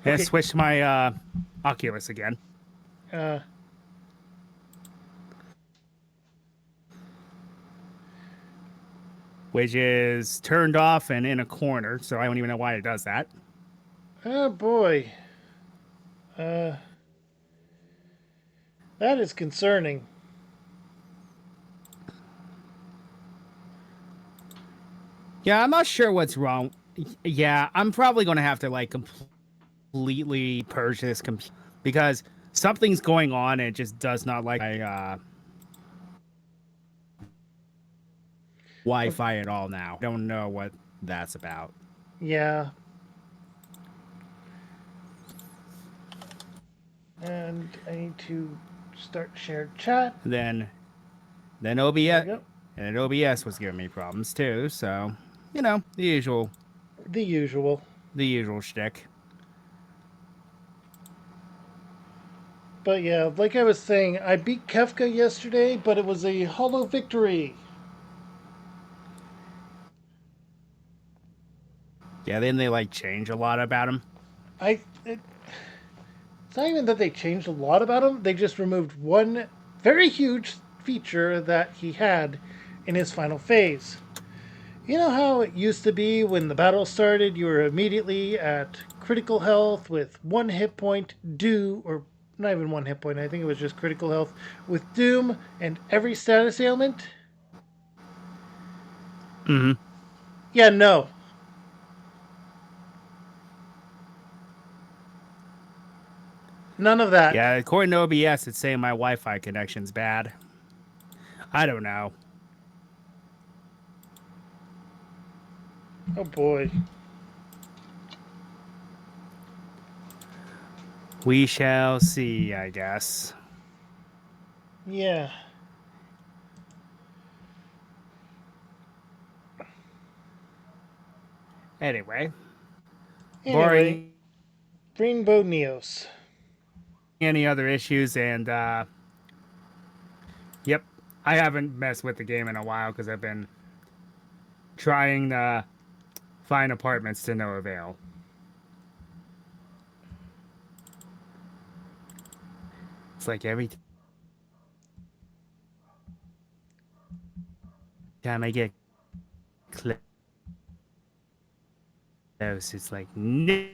And I Okay. switched my Oculus again. Uh, Which is turned off and in a corner, so I don't even know why it does that. oh boy. Uh, that is concerning. Yeah, I'm not sure what's wrong. Yeah, I'm probably going to have to like completely purge this computer because something's going on and it just does not like my Wi-Fi at all now. I don't know what that's about. Yeah. And I need to start shared chat. And then There we OBS go. and OBS was giving me problems too. So you know The usual. the usual shtick. But yeah, like I was saying, I beat Kefka yesterday, but it was a hollow victory. Yeah, then they like change a lot about him. It's not even that they changed a lot about him. They just removed one very huge feature that he had in his final phase. You know how it used to be when the battle started, you were immediately at critical health with one hit point, or not even one hit point, I think it was just critical health, with Doom and every status ailment? Mm-hmm. Yeah, no. None of that. Yeah, according to OBS, it's saying my Wi-Fi connection's bad. I don't know. Oh boy. We shall see, I guess. Yeah. Anyway, Anyway, barring Rainbow Neos. any other issues, and yep, I haven't messed with the game in a while because I've been trying to find apartments to no avail. It's like every time I get close, it's like, nope,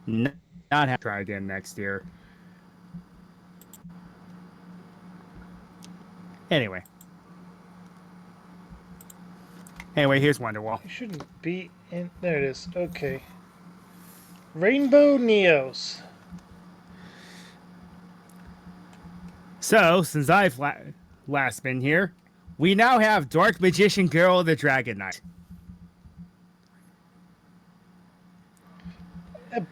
not have to try again next year. Anyway, here's Wonderwall. It shouldn't be in. There it is. Okay. Rainbow Neos. So, since I've last been here, we now have Dark Magician Girl the Dragon Knight.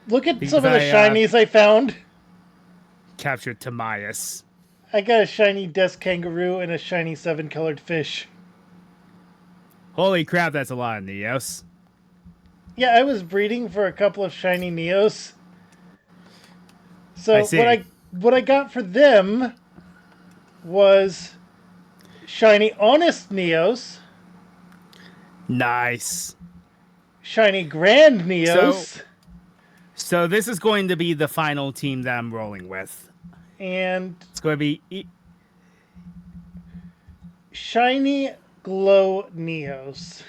Look at some Because of the I shinies I found. captured Tamias. I got a shiny desk kangaroo and a shiny seven colored fish. Holy crap, that's a lot of Neos. Yeah, I was breeding for a couple of shiny Neos. I So what see. I got for them was shiny honest Neos, Nice. shiny grand So, Neos, so this is going to be the final team that I'm rolling with. and It's going to be shiny glow Neos.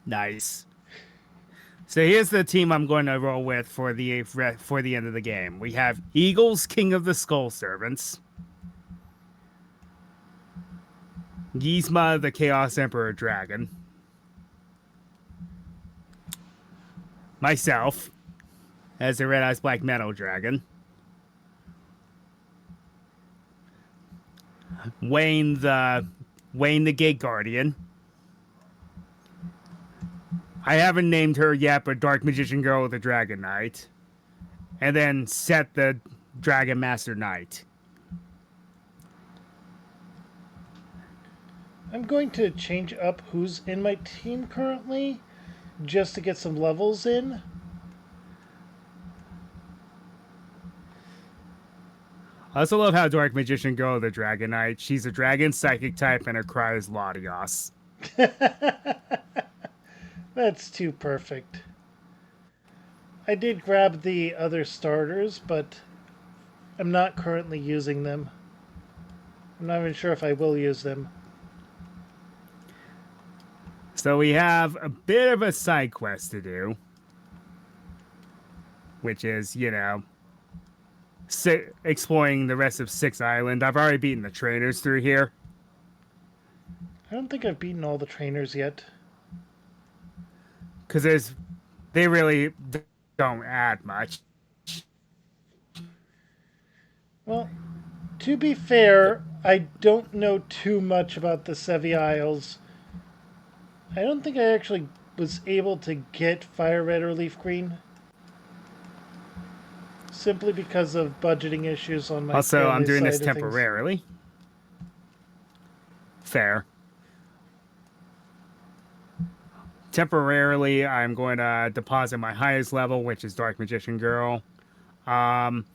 nice. So here's the team I'm going to roll with for the end of the game. We have Eagles, King of the Skull Servants, Gizma, the Chaos Emperor Dragon, myself as the Red Eyes Black Metal Dragon, Wayne the Gate Guardian. I haven't named her yet, but Dark Magician Girl with the Dragon Knight, and then Set the Dragon Master Knight. I'm going to change up who's in my team currently just to get some levels in. I also love how Dark Magician Girl with the Dragon Knight. She's a dragon psychic type, and her cry is Latios. That's too perfect. I did grab the other starters, but I'm not currently using them. I'm not even sure if I will use them. So we have a bit of a side quest to do, which is, exploring the rest of Six Island. I've already beaten the trainers through here I don't think I've beaten all the trainers yet. because they really don't add much. Well, to be fair, I don't know too much about the Sevi Isles. I don't think I actually was able to get Fire Red or Leaf Green. Simply because of budgeting issues on my Also, I'm family doing this side of things. temporarily. Fair. Temporarily, I'm going to deposit my highest level, which is Dark Magician Girl. Um,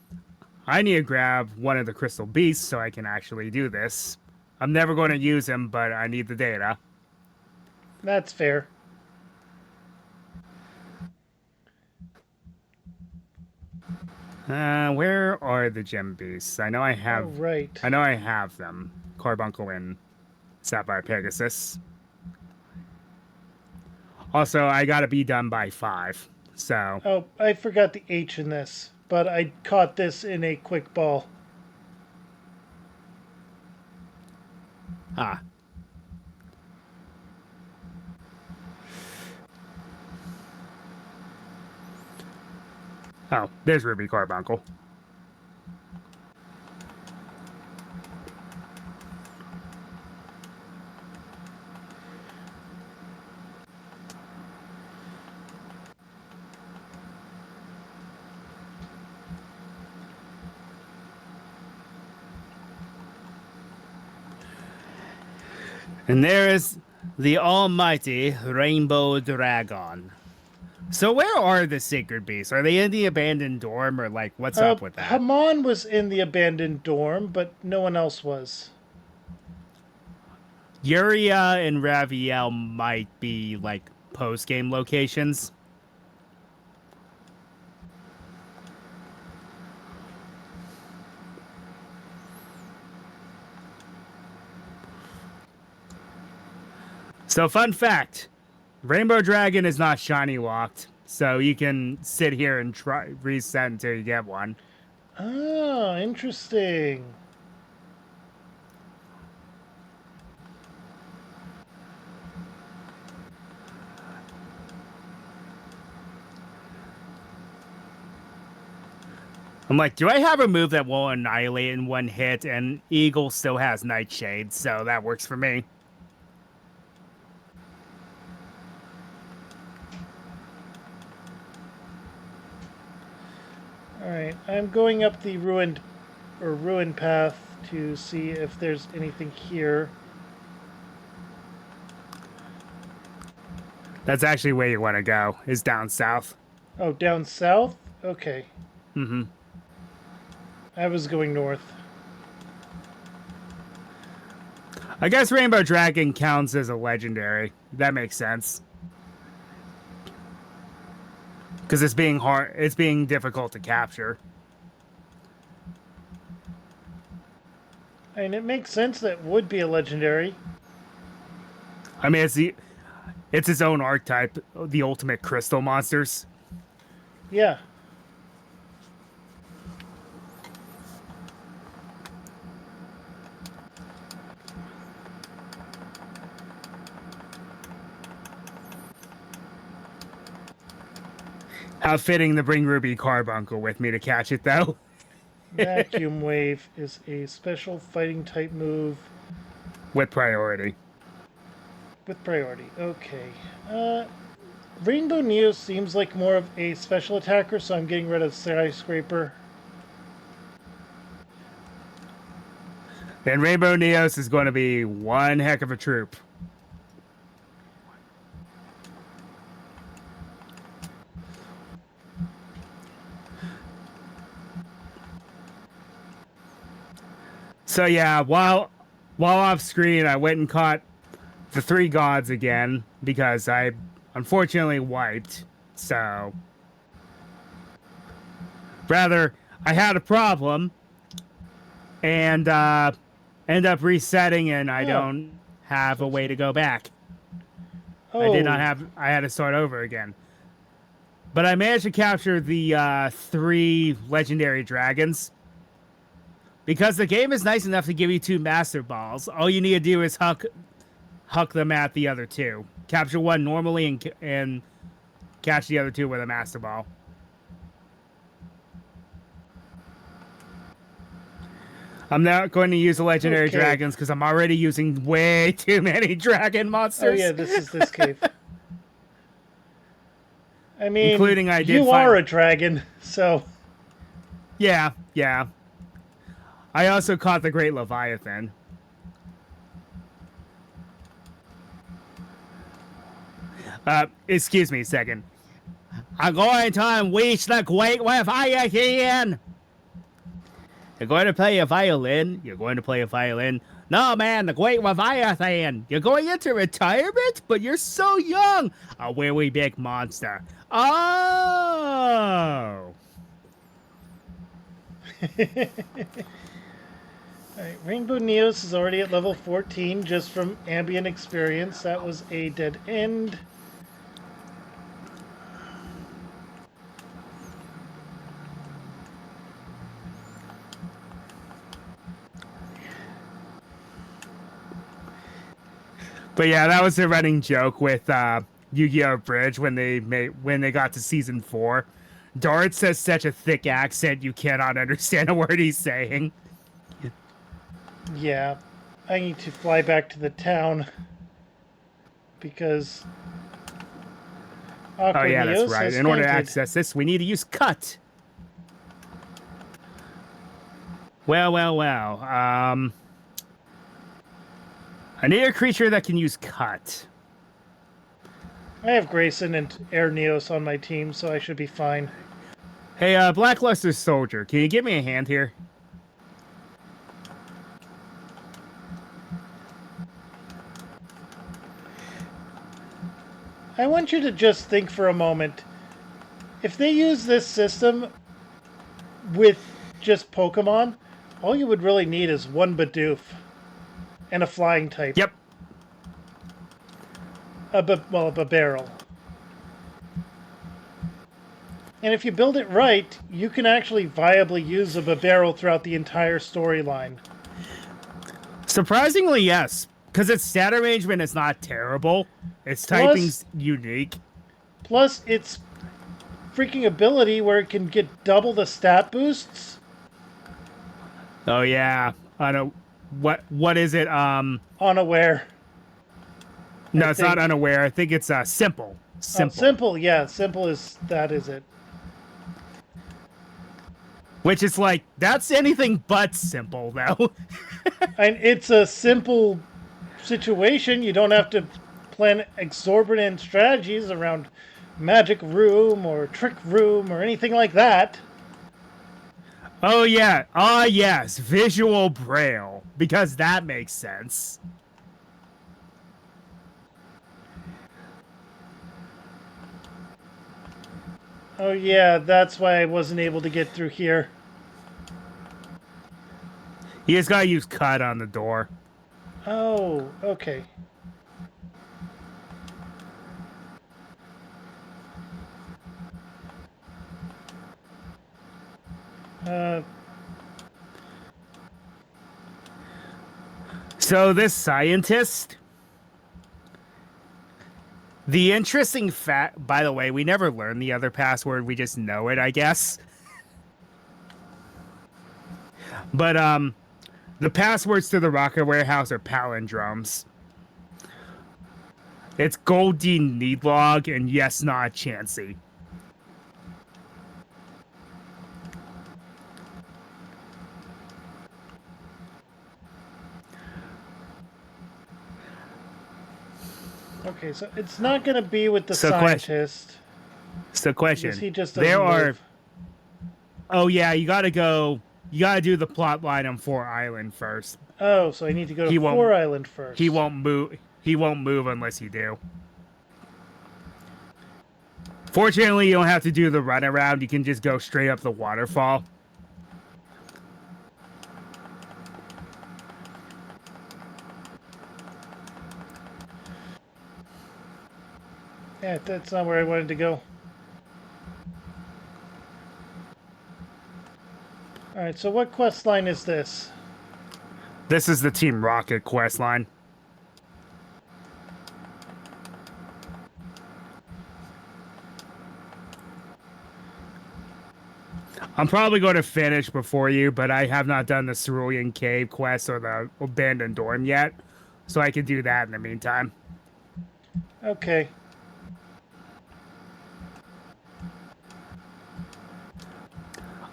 I need to grab one of the Crystal Beasts so I can actually do this. I'm never going to use them, but I need the data. That's fair. Where are the gem beasts? I know I Oh, have. right. I know I have them. Carbuncle and Sapphire Pegasus. Also, I gotta be done by 5. So, Oh, I forgot the H in this, but I caught this in a quick ball. ah. Oh, there's Ruby Carbuncle. And there is the almighty Rainbow Dragon. So where are the sacred beasts? Are they in the abandoned dorm or like what's up with that? Haman was in the abandoned dorm, but no one else was. Yuria and Raviel might be like post game locations. So fun fact, Rainbow Dragon is not shiny locked. So you can sit here and try reset until you get one. Oh, interesting. I'm like, do I have a move that will annihilate in one hit? And Eagle still has Nightshade, so that works for me. Alright, I'm going up the ruin path to see if there's anything here. That's actually where you want to go, is down south. Oh, down south? Okay. Mm-hmm. I was going north. I guess Rainbow Dragon counts as a legendary. That makes sense. Because it's being hard, it's being difficult to capture. And it makes sense that would be a legendary. I mean, it's its own archetype, the ultimate crystal monsters. Yeah. How fitting to bring Ruby Carbuncle with me to catch it, though. Vacuum Wave is a special fighting type move With priority. with priority. Okay. Rainbow Neo seems like more of a special attacker, so I'm getting rid of Skyscraper. And Rainbow Neos is going to be one heck of a troop. So yeah, while off screen, I went and caught the 3 gods again because I unfortunately wiped. So Rather, I had a problem and end up resetting, and I Oh, don't have so a it's, way to go back. I did not oh, have. I had to start over again. But I managed to capture the 3 legendary dragons. Because the game is nice enough to give you 2 master balls, all you need to do is huck them at the other 2. Capture one normally and catch the other 2 with a master ball. I'm not going to use the legendary okay. dragons because I'm already using way too many dragon Oh yeah, monsters. this is this cave. I mean, Including I did you are find. a dragon, so Yeah, yeah. I also caught the Great Leviathan. Excuse me a second. I'm going to unleash the Great Leviathan. You're going to play a violin? You're going to play a violin? No, man, the Great Leviathan. You're going into retirement? But you're so young. A really big monster. Oh. Alright, Rainbow Neos is already at level 14 just from ambient experience. That was a dead end. But yeah, that was a running joke with Yu-Gi-Oh! Bridge when they got to season 4. Dart says such a thick accent you cannot understand a word he's saying. Yeah, I need to fly back to the town because Oh Aqua yeah, that's Neos right. has In order to fainted. access this, we need to use cut. Well, well, well. I need a creature that can use cut. I have Grayson and Air Neos on my team, so I should be fine. Hey, Blackluster Soldier, can you give me a hand here? I want you to just think for a moment. If they use this system with just Pokemon, all you would really need is one Bidoof and a flying type. Yep. A barrel. And if you build it right, you can actually viably use a barrel throughout the entire storyline. Surprisingly, yes. Because its stat arrangement is not terrible. Its Plus, typing's unique. plus its freaking ability where it can get double the stat boosts. Oh yeah. I know. What is it? Unaware. No, it's not unaware. I think it's simple. Simple. Simple, yeah. Simple is it. Which is like, that's anything but simple, though. And it's a simple situation. You don't have to plan exorbitant strategies around magic room or trick room or anything like that. Oh, yeah. Ah, yes. Visual Braille. Because that makes sense. Oh yeah, that's why I wasn't able to get through here. You just gotta use cut on the door. Oh, okay. So this scientist... The interesting fact... By the way, we never learned the other password. We just know it, I guess. But, the passwords to the rocket warehouse are palindromes. It's Goldine Needlog and Yes Not Chansey. Okay, so it's not going to be with the scientist. So question. He just there are... move. Oh, yeah, you gotta go... You gotta do the plot line on 4 Island first. Oh, so I need to go to 4 Island first. He won't move. He won't move unless you do. Fortunately, you don't have to do the runaround. You can just go straight up the waterfall. Yeah, that's not where I wanted to go. Alright, so what quest line is this? This is the Team Rocket quest line. I'm probably going to finish before you, but I have not done the Cerulean Cave quest or the Abandoned Dorm yet, so I can do that in the meantime. Okay.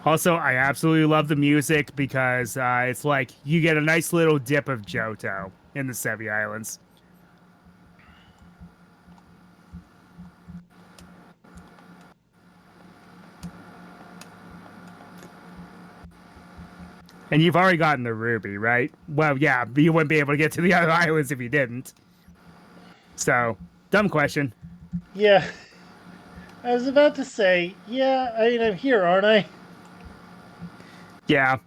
Also, I absolutely love the music because it's like you get a nice little dip of Johto in the Sevi Islands. And you've already gotten the ruby, right? Well, yeah, but you wouldn't be able to get to the other islands if you didn't. So, dumb question. Yeah. I was about to say, yeah, I mean, I'm here, aren't I? Yeah.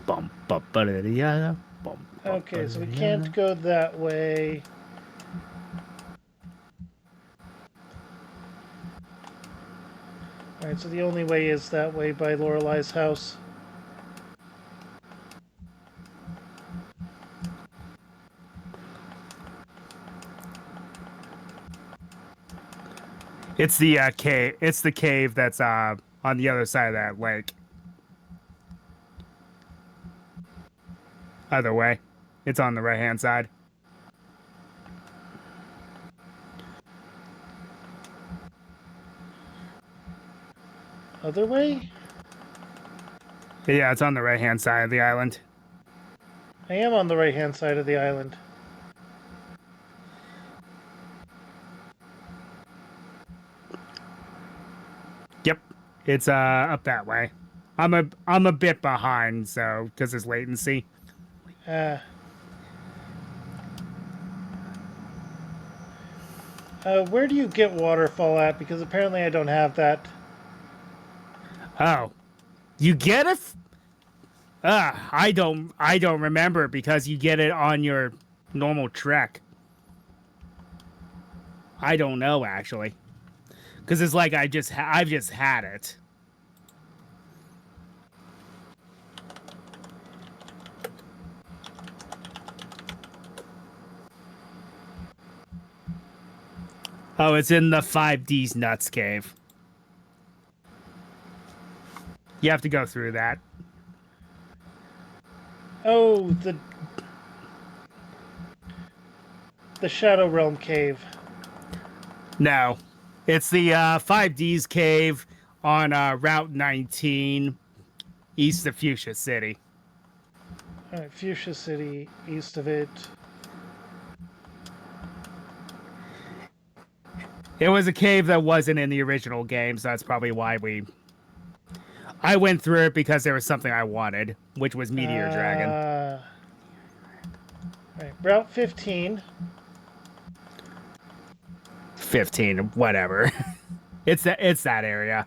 Bum, bum, ba-da-da-da, bum, bum, Okay, so we ba-da-da-da. can't go that way. Alright, so the only way is that way by Lorelei's house. It's the cave. It's the cave that's on the other side of that lake. Other way. It's on the right hand side. Other way? Yeah, it's on the right hand side of the island. I am on the right hand side of the island. Yep. It's up that way. I'm a bit behind, so because there's latency. Uh, where do you get waterfall at? Because apparently I don't have that. Oh, you get it? I don't remember because you get it on your normal trek. I don't know actually, because it's like I've just had it. Oh, it's in the 5D's nuts cave. You have to go through that. Oh, the Shadow Realm cave. No, it's the 5D's cave on Route 19 east of Fuchsia City. Alright, Fuchsia City, east of it. It was a cave that wasn't in the original game, so that's probably why I went through it because there was something I wanted, which was Meteor Dragon. Right, Route 15. 15, whatever. It's that area.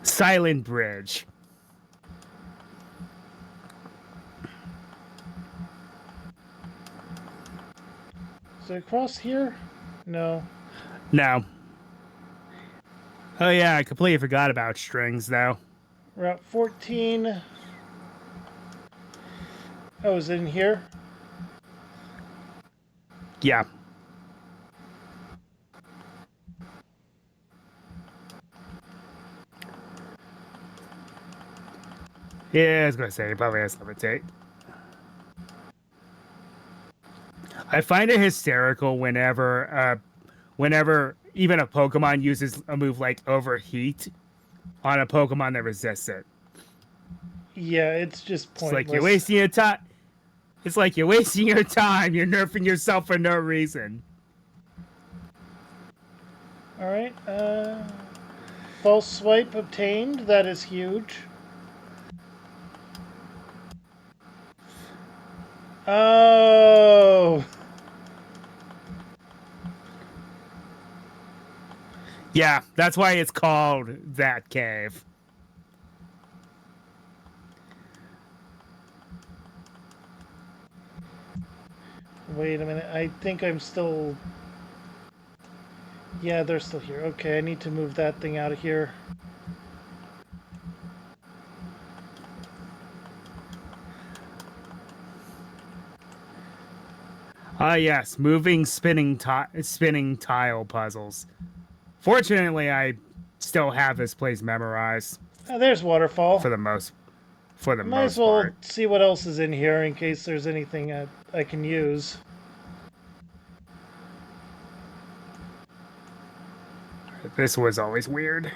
Silent Bridge. Is it across here? No. No. Oh yeah, I completely forgot about strings though. Route 14. Oh, is it in here? Yeah. Yeah, I was gonna say it probably has levitate. I find it hysterical whenever even a Pokemon uses a move like Overheat on a Pokemon that resists it. Yeah, it's just It's like you're pointless. wasting your time. It's like you're wasting your time. You're nerfing yourself for no reason. Alright, false swipe obtained. That is huge. Oh! Yeah, that's why it's called that cave. Wait a minute. I think I'm still... Yeah, they're still here. Okay, I need to move that thing out of here. Ah, yes, moving spinning tile puzzles. Fortunately, I still have this place memorized There's Waterfall. for the most for the Might as most well part. see what else is in here in case there's anything I can use. This was always weird.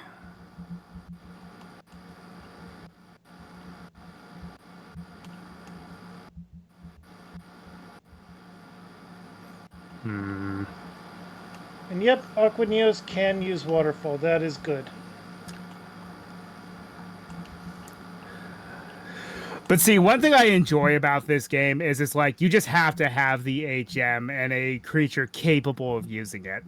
Hmm. And yep, Aqua Neos can use Waterfall. That is good. But see, one thing I enjoy about this game is it's like you just have to have the HM and a creature capable of using it.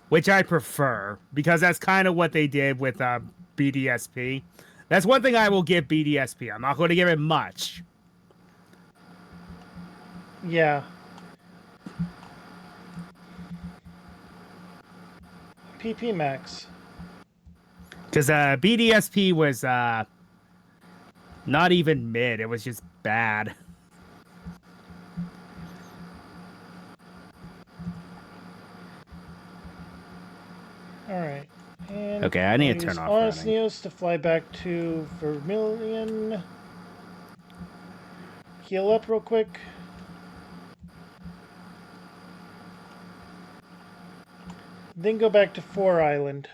Which I prefer because that's kind of what they did with BDSP. That's one thing I will give BDSP. I'm not going to give it much. Yeah. PP Max. Because BDSP was not even mid. It was just bad. Alright. And Okay, I need to use turn off Honest running. Neos to fly back to Vermilion. Heal up real quick. Then go back to 4 Island.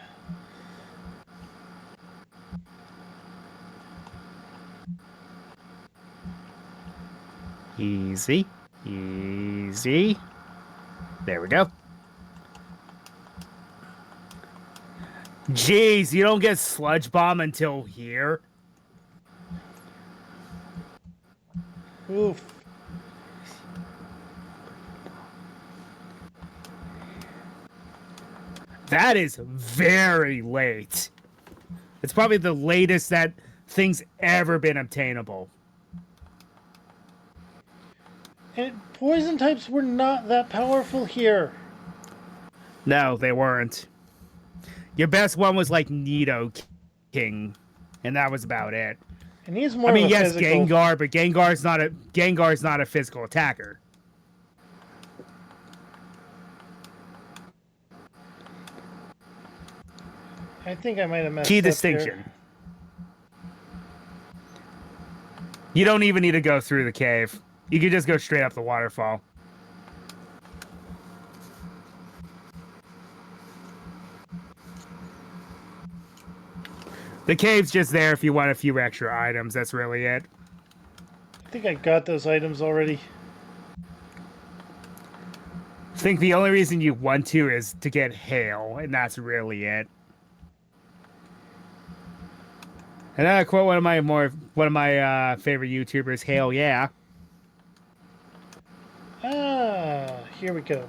Easy. Easy. There we go. Jeez, you don't get Sludge Bomb until here? Oof. That is very late. It's probably the latest that thing's ever been obtainable. And poison types were not that powerful here. No, they weren't. Your best one was like Nido King, and that was about it. And he's more I mean, of a yes, physical. Gengar, but Gengar's not a physical attacker. I think I might have messed Key up distinction. here. You don't even need to go through the cave. You can just go straight up the waterfall. The cave's just there if you want a few extra items. That's really it. I think I got those items already. I think the only reason you want to is to get hail, and that's really it. And I quote one of my favorite YouTubers, "Hail yeah." Ah, here we go.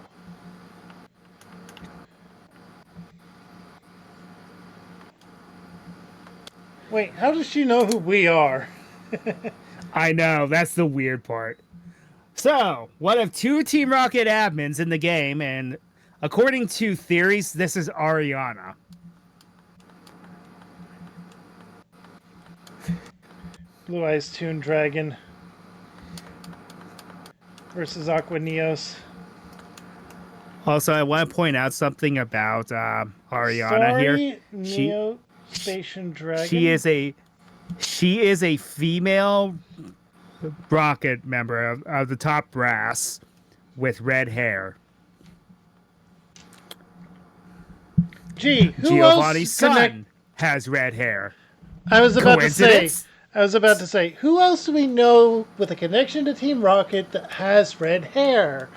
Wait, how does she know who we are? I know, that's the weird part. So, one of 2 Team Rocket admins in the game, and according to theories, this is Ariana. Blue Eyes Toon Dragon versus Aqua Neos. Also, I want to point out something about Ariana Sorry, here. Neo Station Dragon. She is a female Rocket member of the top brass with red hair. Gee, who Giovanni's else son has red hair. I was about Coincidence? to say, who else do we know with a connection to Team Rocket that has red hair?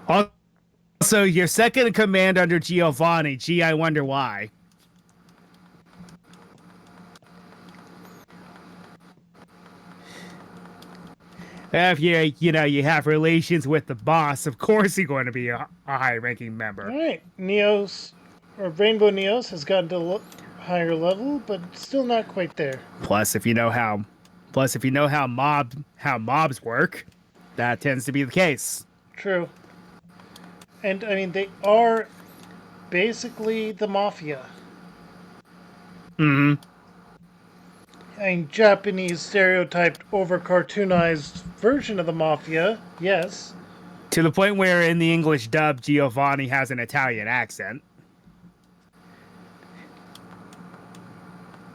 Also, your second in command under Giovanni. Gee, I wonder why. If you have relations with the boss, of course you're going to be a high-ranking member. All right, Neos or Rainbow Neos has gotten to higher level, but still not quite there. Plus, if you know how mobs work, that tends to be the case. True. And I mean, they are basically the mafia. Hmm. I mean, Japanese stereotyped, over cartoonized version of the mafia, yes. To the point where in the English dub, Giovanni has an Italian accent.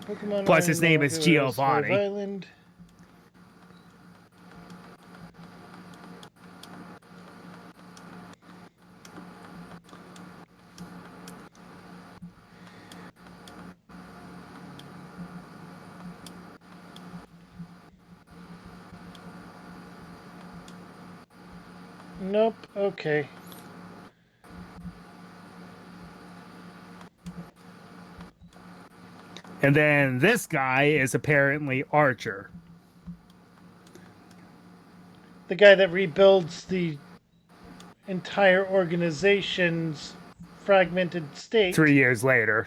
Pokemon Plus, are his no name is longer as Hive Giovanni. Island. Nope, okay. And then this guy is apparently Archer. The guy that rebuilds the entire organization's fragmented state. 3 years later.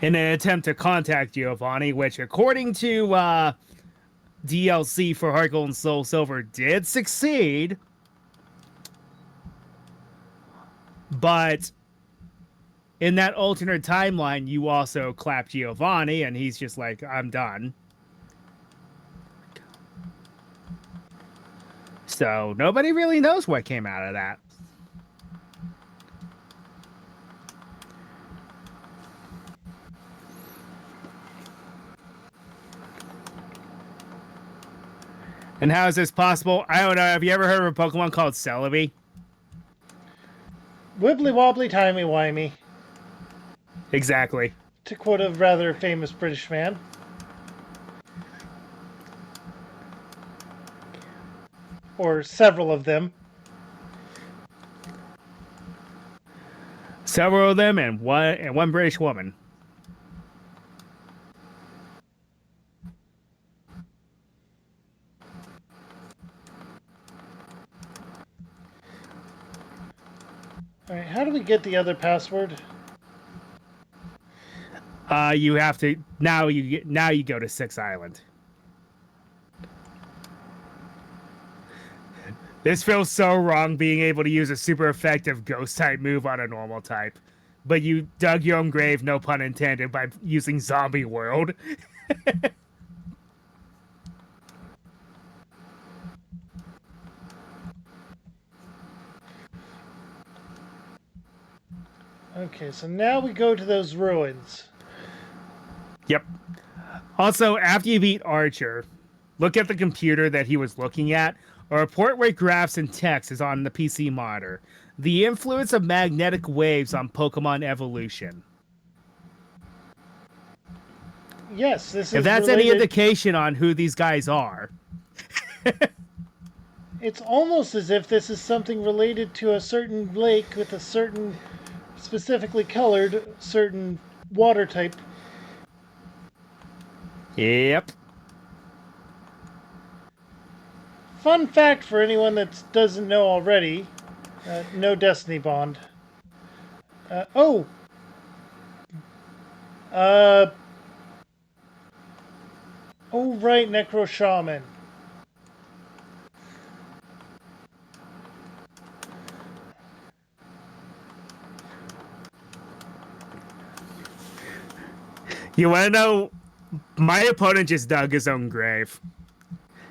In an attempt to contact Giovanni, which, according to DLC for Heart Gold and Soul Silver, did succeed. But in that alternate timeline, you also clap Giovanni, and he's just like, I'm done. So nobody really knows what came out of that. And how is this possible? I don't know. Have you ever heard of a Pokemon called Celebi? Wibbly wobbly timey wimey, Exactly. to quote a rather famous British man. Or several of them. Several of them and one British woman. Alright, how do we get the other password? You have to now. You go to Six Island. This feels so wrong, being able to use a super effective ghost type move on a normal type, but you dug your own grave, no pun intended, by using Zombie World. Okay, so now we go to those ruins. Yep. Also, after you beat Archer, look at the computer that he was looking at. A report with graphs and text is on the PC monitor. The influence of magnetic waves on Pokemon evolution. Yes, this is If that's related. any indication on who these guys are. It's almost as if this is something related to a certain lake with a certain specifically colored certain water type. Yep. Fun fact for anyone that doesn't know already, no Destiny Bond. Oh! Oh, right, Necro Shaman. You want to know? My opponent just dug his own grave.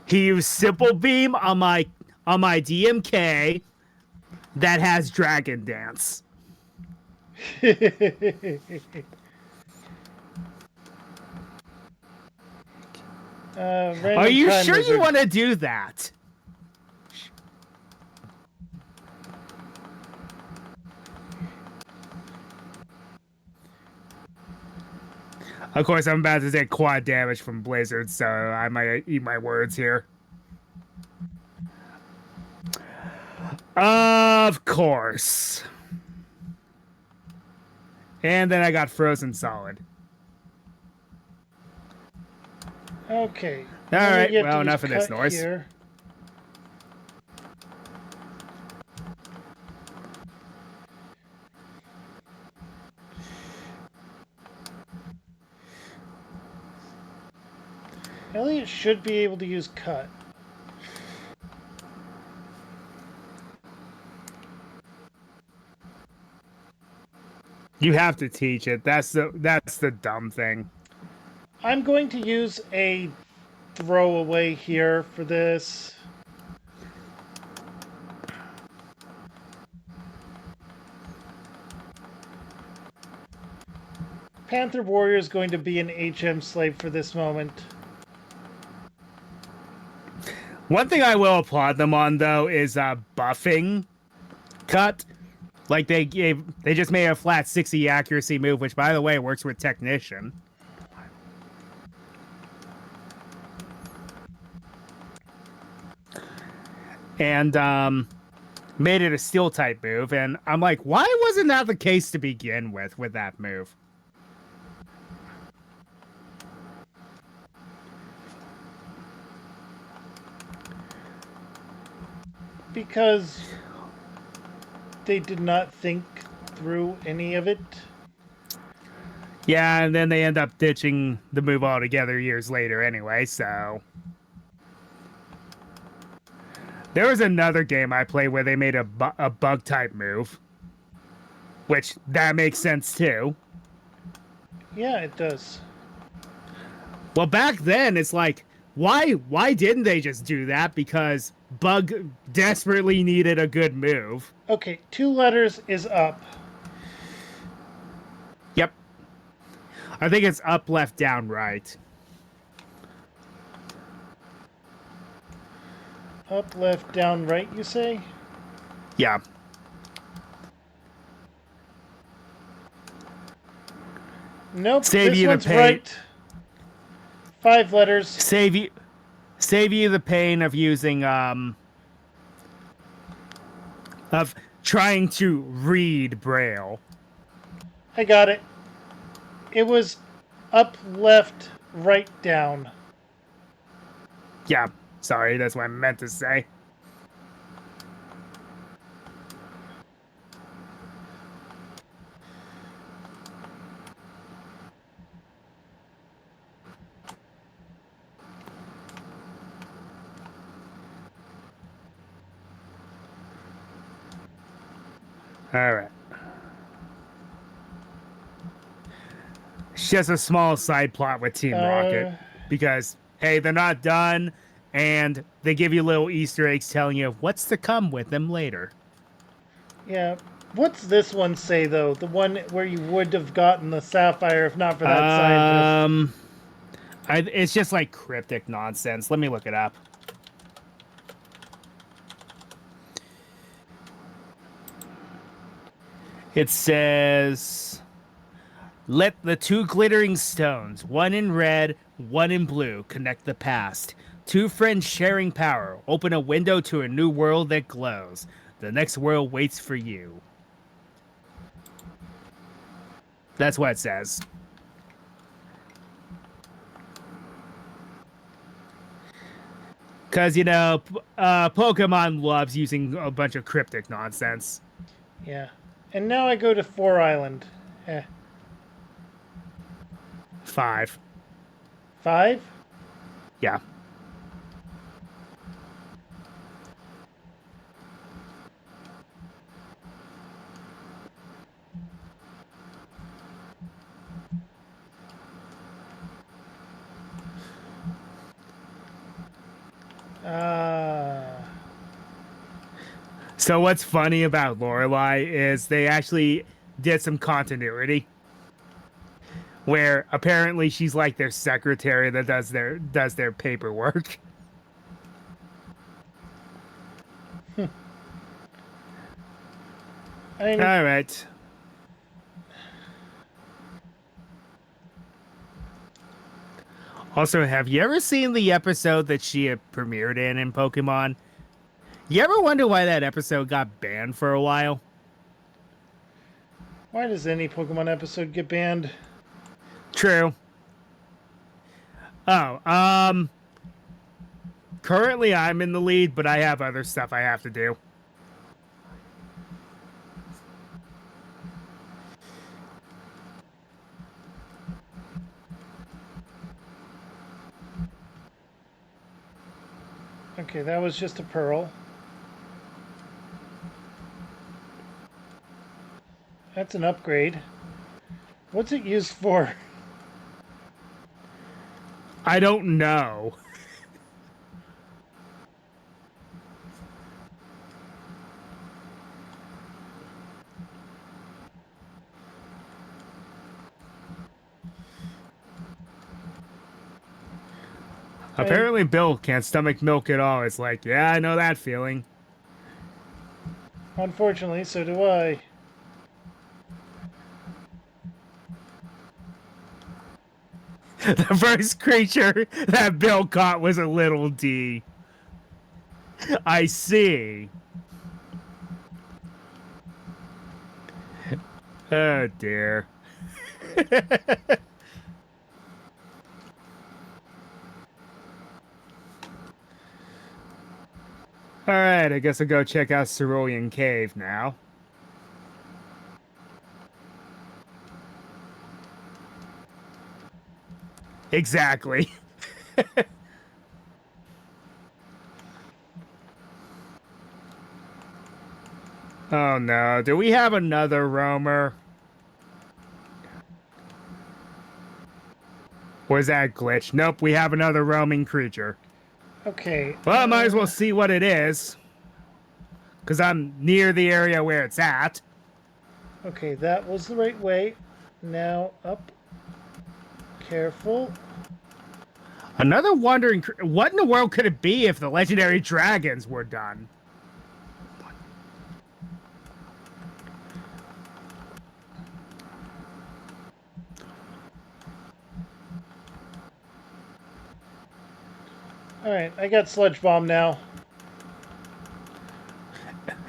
He used Simple Beam on my DMK that has Dragon Dance. Are you sure you want to do that? Of course, I'm about to take quad damage from Blizzard, so I might eat my words here. Of course. And then I got Frozen Solid. Okay. All Remember, right, you have to well, use enough of this cut noise. here. Elliot should be able to use cut. You have to teach it. That's the dumb thing. I'm going to use a throwaway here for this. Panther Warrior is going to be an HM slave for this moment. One thing I will applaud them on though is buffing cut. Like they just made a flat 60 accuracy move, which by the way works with Technician. And made it a steel type move, and I'm like, why wasn't that the case to begin with that move? Because they did not think through any of it. Yeah, and then they end up ditching the move altogether years later anyway, so. There was another game I played where they made a bug type move, which that makes sense too. Yeah, it does. Well, back then it's like, why didn't they just do that? Because Bug desperately needed a good move. Okay, 2 letters is up. Yep. I think it's up, left, down, right. Up, left, down, right, you say? Yeah. Nope, Save this you the one's pain. right. 5 letters. Save you the pain of using of trying to read Braille. I got it. It was up, left, right, down. Yeah, sorry, that's what I meant to say. All right. It's just a small side plot with Team Rocket because hey, they're not done, and they give you little Easter eggs telling you what's to come with them later. Yeah. What's this one say, though? The one where you would have gotten the sapphire if not for that scientist. It's just like cryptic nonsense. Let me look it up. It says, let the 2 glittering stones, one in red, one in blue, connect the past. 2 friends sharing power, open a window to a new world that glows. The next world waits for you. That's what it says. Because, Pokemon loves using a bunch of cryptic nonsense. Yeah. And now I go to 4 Island. 5. 5? Yeah. So what's funny about Lorelai is they actually did some continuity where apparently she's like their secretary that does their paperwork. I mean, All right. Also, have you ever seen the episode that she had premiered in Pokemon? You ever wonder why that episode got banned for a while? why does any Pokemon episode get banned? True. Oh, currently I'm in the lead, but I have other stuff I have to do. Okay, that was just a pearl. That's an upgrade. What's it used for? I don't know. Apparently, Bill can't stomach milk at all. It's like, yeah, I know that feeling. Unfortunately, so do I. The first creature that Bill caught was a little D. I see. Oh dear. Alright, I guess I'll go check out Cerulean Cave now. Exactly. Oh no, do we have another roamer? Was that glitch? Nope, we have another roaming creature. Okay. Well, I might as well see what it is. Because I'm near the area where it's at. Okay, that was the right way. Now up. Careful. Another wandering... What in the world could it be if the legendary dragons were done? Alright, I got Sludge Bomb now.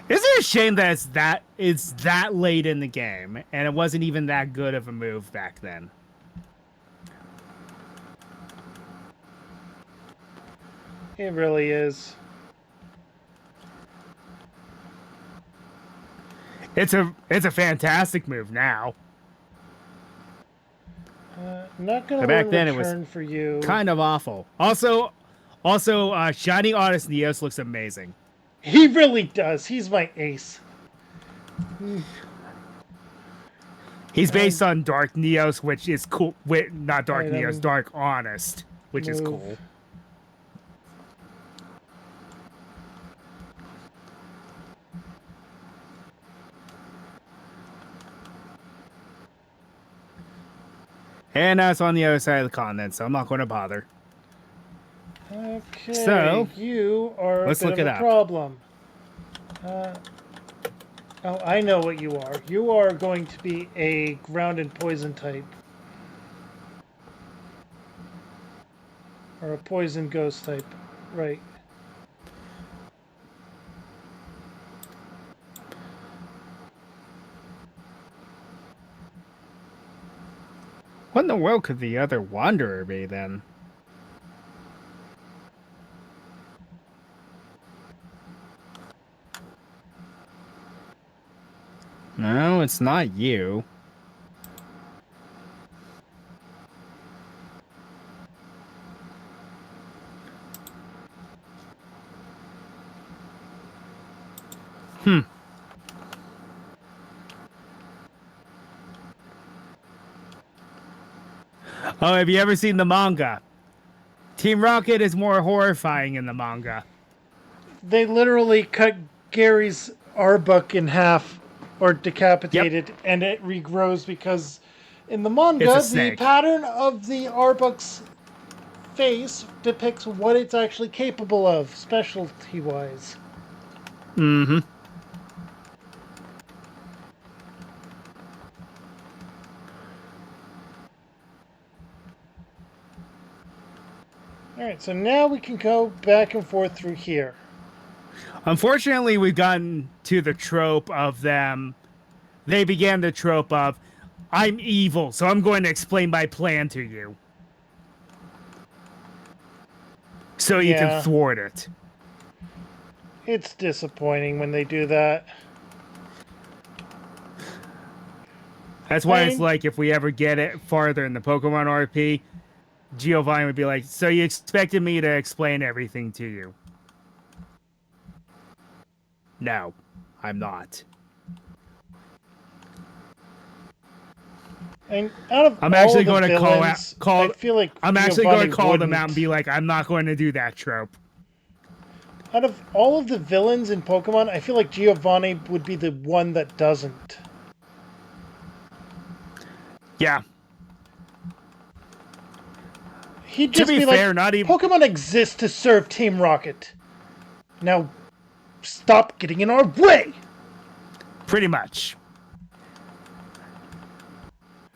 Isn't it a shame that it's that late in the game, and it wasn't even that good of a move back then? It really is. It's a fantastic move now. Not gonna Back learn then it was return for you. Kind of awful. Also, Shiny Artist Neos looks amazing. He really does. He's my ace. He's based on Dark Neos, which is cool. Wait, not Dark Right, Neos, Dark Honest, which is move. cool. And that's on the other side of the continent, so I'm not going to bother. Okay. So, you are a let's bit look of it a up. problem. Oh, I know what you are. You are going to be a ground and poison type. Or a poison ghost type. Right. What in the world could the other Wanderer be then? No, it's not you. Oh, have you ever seen the manga? Team Rocket is more horrifying in the manga. They literally cut Gary's Arbuck in half or decapitated, and it regrows because in the manga, It's a the snake. pattern of the Arbuck's face depicts what it's actually capable of, specialty wise. Mm-hmm. Alright, so now we can go back and forth through here. Unfortunately, we've gotten to the trope of them. They began the trope of, I'm evil, so I'm going to explain my plan to you. so you can Yeah. thwart it. It's disappointing when they do that. That's why I it's mean, like if we ever get it farther in the Pokemon RP, Giovanni would be like, "So you expected me to explain everything to you?" No, I'm not. and out of I'm all actually the going to villains, I feel like I'm actually going Giovanni to call them out and wouldn't. be like, "I'm not going to do that trope." Out of all of the villains in Pokemon, I feel like Giovanni would be the one that doesn't. Yeah. He'd To just be be like, fair, not even Pokemon exist to serve Team Rocket. Now, stop getting in our way! pretty much.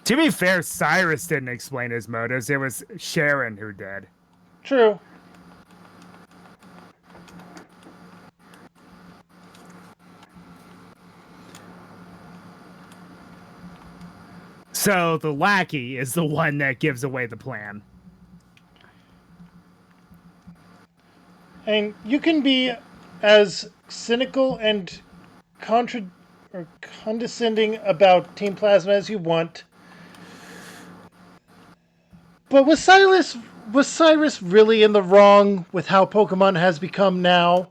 To be fair, Cyrus didn't explain his motives. It was Sharon who did. True. So the lackey is the one that gives away the plan. And you can be as cynical and condescending about Team Plasma as you want. But was Cyrus really in the wrong with how Pokemon has become now?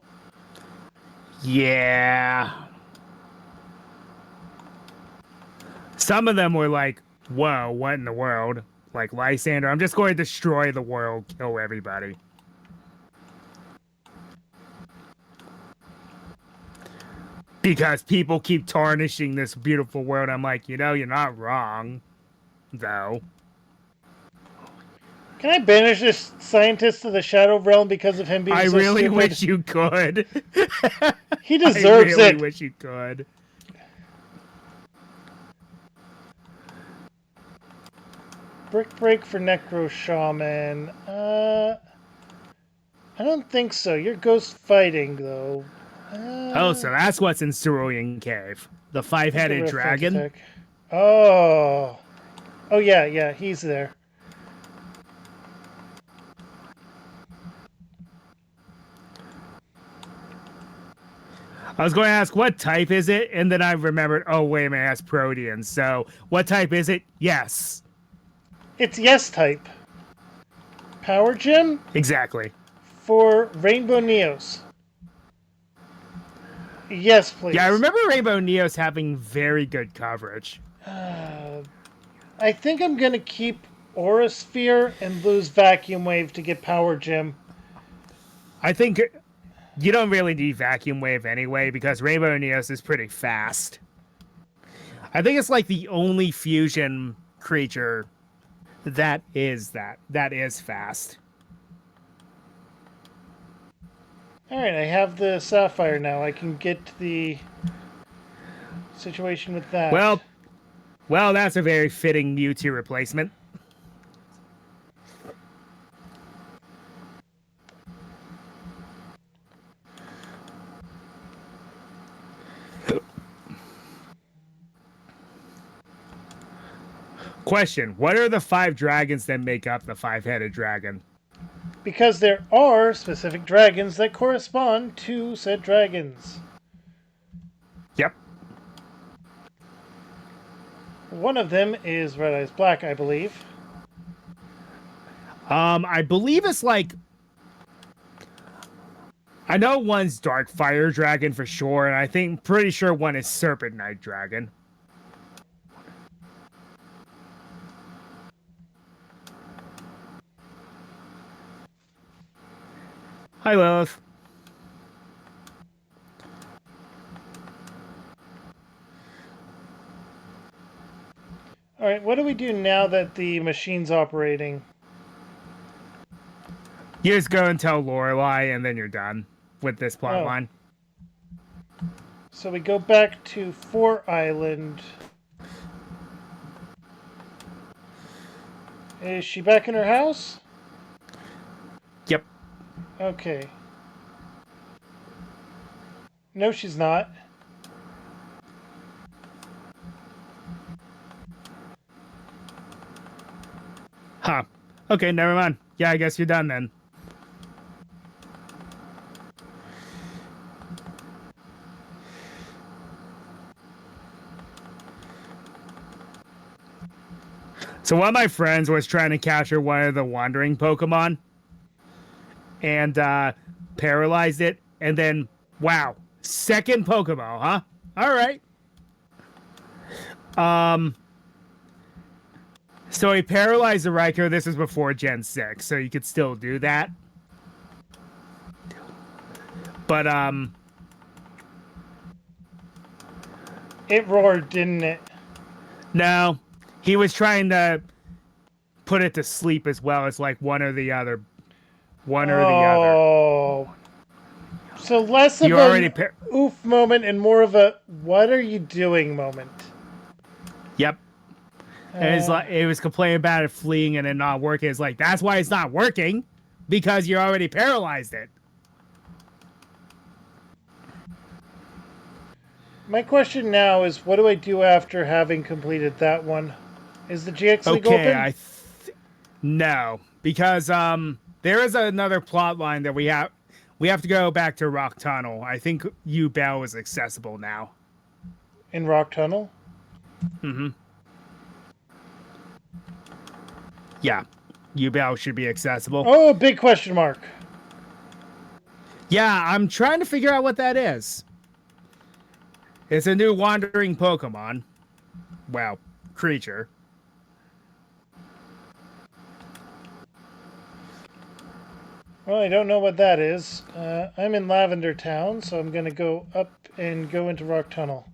Yeah. Some of them were like, whoa, what in the world? Like Lysander, I'm just going to destroy the world, kill everybody. Because people keep tarnishing this beautiful world. I'm like, you're not wrong, though. Can I banish this scientist to the Shadow Realm because of him being I so really stupid? wish you could. He I deserves really it. wish you could. Brick Break for Necro Shaman. I don't think so. You're ghost fighting, though. Oh, so that's what's in Cerulean Cave. The Make a five-headed reflect dragon? attack. Oh. Oh, yeah, he's there. I was going to ask, what type is it? And then I remembered, oh, wait a minute, that's Protean. So, what type is it? Yes. It's yes type. Power Gem Exactly. for Rainbow Neos. Yes, Yeah, I please. remember Rainbow Neos having very good coverage. I think I'm going to keep Aura Sphere and lose Vacuum Wave to get Power Gem. I think you don't really need Vacuum Wave anyway because Rainbow Neos is pretty fast. I think it's like the only fusion creature that is fast. Alright, I have the Sapphire now. I can get the situation with that. Well, that's a very fitting Mewtwo replacement. Question: what are the 5 dragons that make up the 5-headed dragon? Because there are specific dragons that correspond to said dragons. Yep. One of them is Red Eyes Black, I believe. I believe it's like I know one's Dark Fire Dragon for sure, and I think pretty sure one is Serpent Knight Dragon. Hi, Lilith. Alright, what do we do now that the machine's operating? You just go and tell Lorelai, and then you're done with this plot Oh. line. So we go back to 4 Island. Is she back in her house? Yep. Okay. No, she's not. Huh. Okay, never mind. Yeah, I guess you're done then. So one of my friends was trying to capture one of the wandering Pokemon and paralyzed it, and then wow, second Pokeball, huh? All right. So he paralyzed the Raikou. This is before Gen 6, so you could still do that. But It roared, didn't it? no, he was trying to put it to sleep as well as like one or the other. One or the other. Oh. So less of You already an oof moment and more of a what are you doing moment. Yep. And it's like it was complaining about it fleeing and it not working. It's like that's why it's not working, because you already paralyzed it. My question now is, what do I do after having completed that one? Is the GX League Okay, open? No, because there is another plot line that we have. We have to go back to Rock Tunnel. I think U-Bell is accessible now. In Rock Tunnel? Yeah, U-Bell should be accessible. Oh, big question mark. Yeah, I'm trying to figure out what that is. It's a new wandering Pokemon. Well, creature. Well, I don't know what that is. I'm in Lavender Town, so I'm going to go up and go into Rock Tunnel.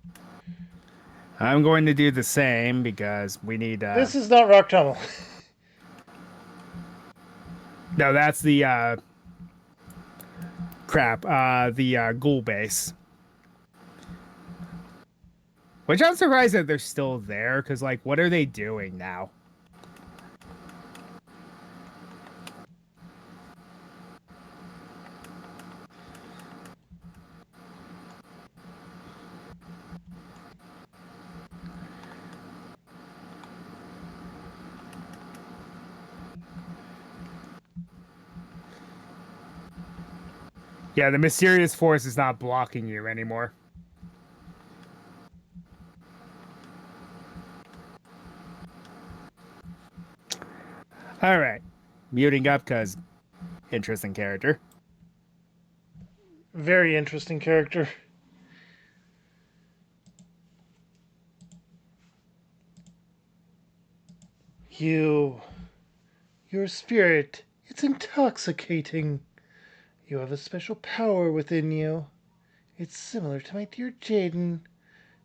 I'm going to do the same because we need. This is not Rock Tunnel. No, that's the crap. The ghoul base. Which I'm surprised that they're still there, because like, what are they doing now? Yeah, the mysterious force is not blocking you anymore. All right, muting up because interesting character. Very interesting character. Your spirit, it's intoxicating. You have a special power within you. It's similar to my dear Jaden.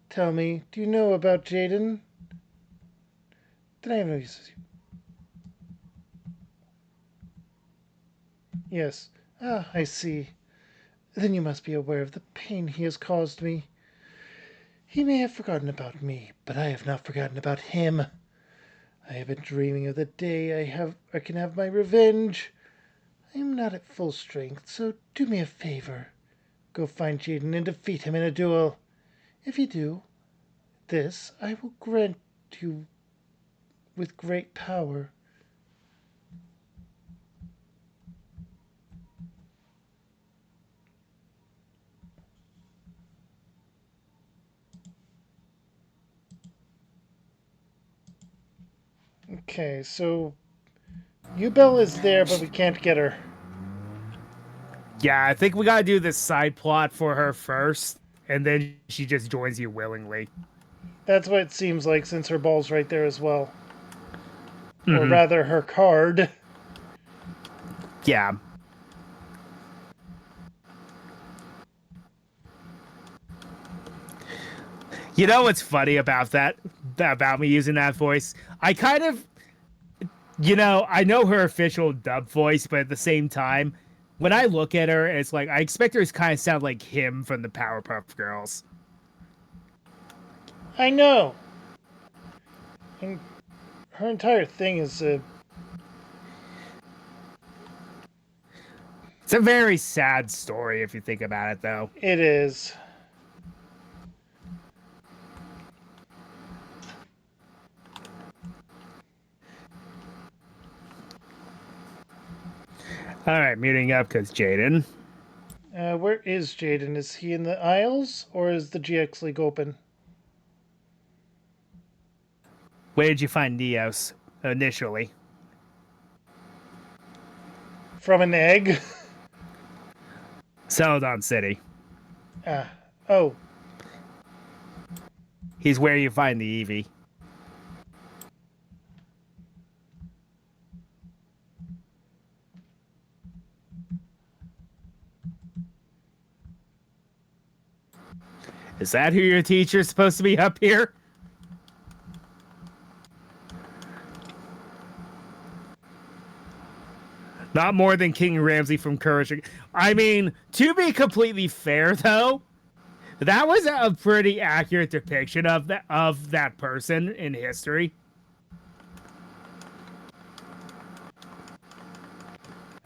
Tell me, do you know about Jaden? Did I have no use? Yes. Ah, I see. Then you must be aware of the pain he has caused me. He may have forgotten about me, but I have not forgotten about him. I have been dreaming of the day I can have my revenge. I am not at full strength, so do me a favor. Go find Jaden and defeat him in a duel. If you do this, I will grant you with great power. Okay, so Yubel is there, but we can't get her. Yeah, I think we gotta do this side plot for her first, and then she just joins you willingly. That's what it seems like, since her ball's right there as well. Or rather, her card. Yeah. You know what's funny about that? About me using that voice? I kind of, I know her official dub voice, but at the same time, when I look at her, it's like I expect her to kind of sound like him from the Powerpuff Girls. I know. And her entire thing is It's a very sad story if you think about it, though. it is. All right, muting up because Jaden. Where is Jaden? Is he in the aisles, or is the GX League open? Where did you find Neos? initially. From an egg? Celadon City. Ah. Oh. He's where you find the Eevee. Is that who your teacher's supposed to be up here? Not more than King Ramsey from Courage. I mean, to be completely fair, though, that was a pretty accurate depiction of that person in history.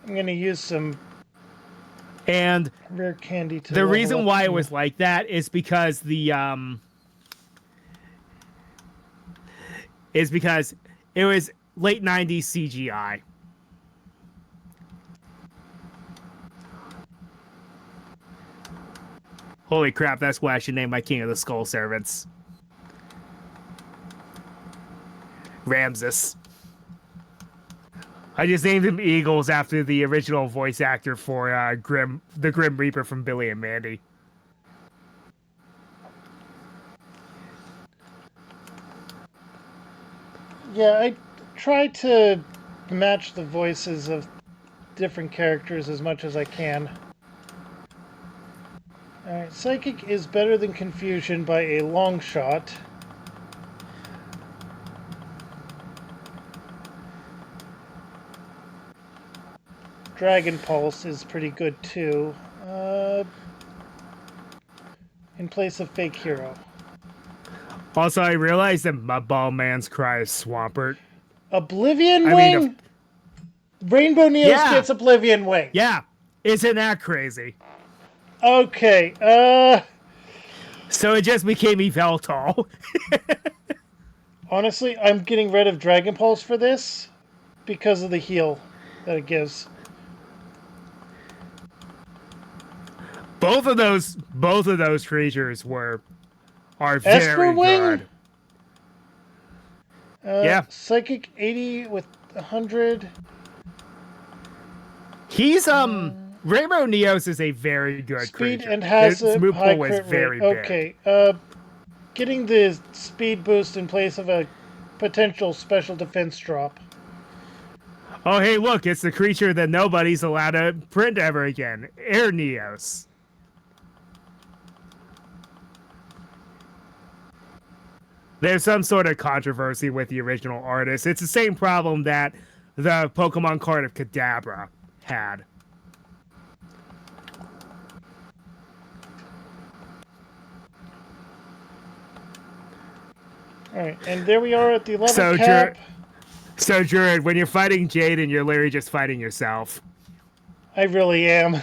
I'm going to use some And rare candy to the level reason up why it some- was like that is because it was late 90s CGI. Holy crap, that's why I should name my King of the Skull Servants. Ramses. I just named him Eagles after the original voice actor for the Grim Reaper from Billy and Mandy. Yeah, I try to match the voices of different characters as much as I can. Alright, Psychic is better than Confusion by a long shot. Dragon Pulse is pretty good too. In place of Fake Hero. Also, I realized that Mudball Man's cry is Swampert. Oblivion Wing? Rainbow Neos Yeah. gets Oblivion Wing. Yeah, isn't that crazy? Okay, So it just became Yveltal. honestly, I'm getting rid of Dragon Pulse for this because of the heal that it gives. both of those creatures are Esper very Wing? good. Yeah. Psychic 80 with 100. He's Rainbow Neos is a very good Speed creature. and has Its a move high pool is crit very rate. big. Okay, getting the speed boost in place of a potential special defense drop. Oh, hey, look, it's the creature that nobody's allowed to print ever again. Air Neos. There's some sort of controversy with the original artist. It's the same problem that the Pokemon card of Kadabra had. Alright, and there we are at the level cap. So, Jared, when you're fighting Jaden, you're literally just fighting yourself. I really am.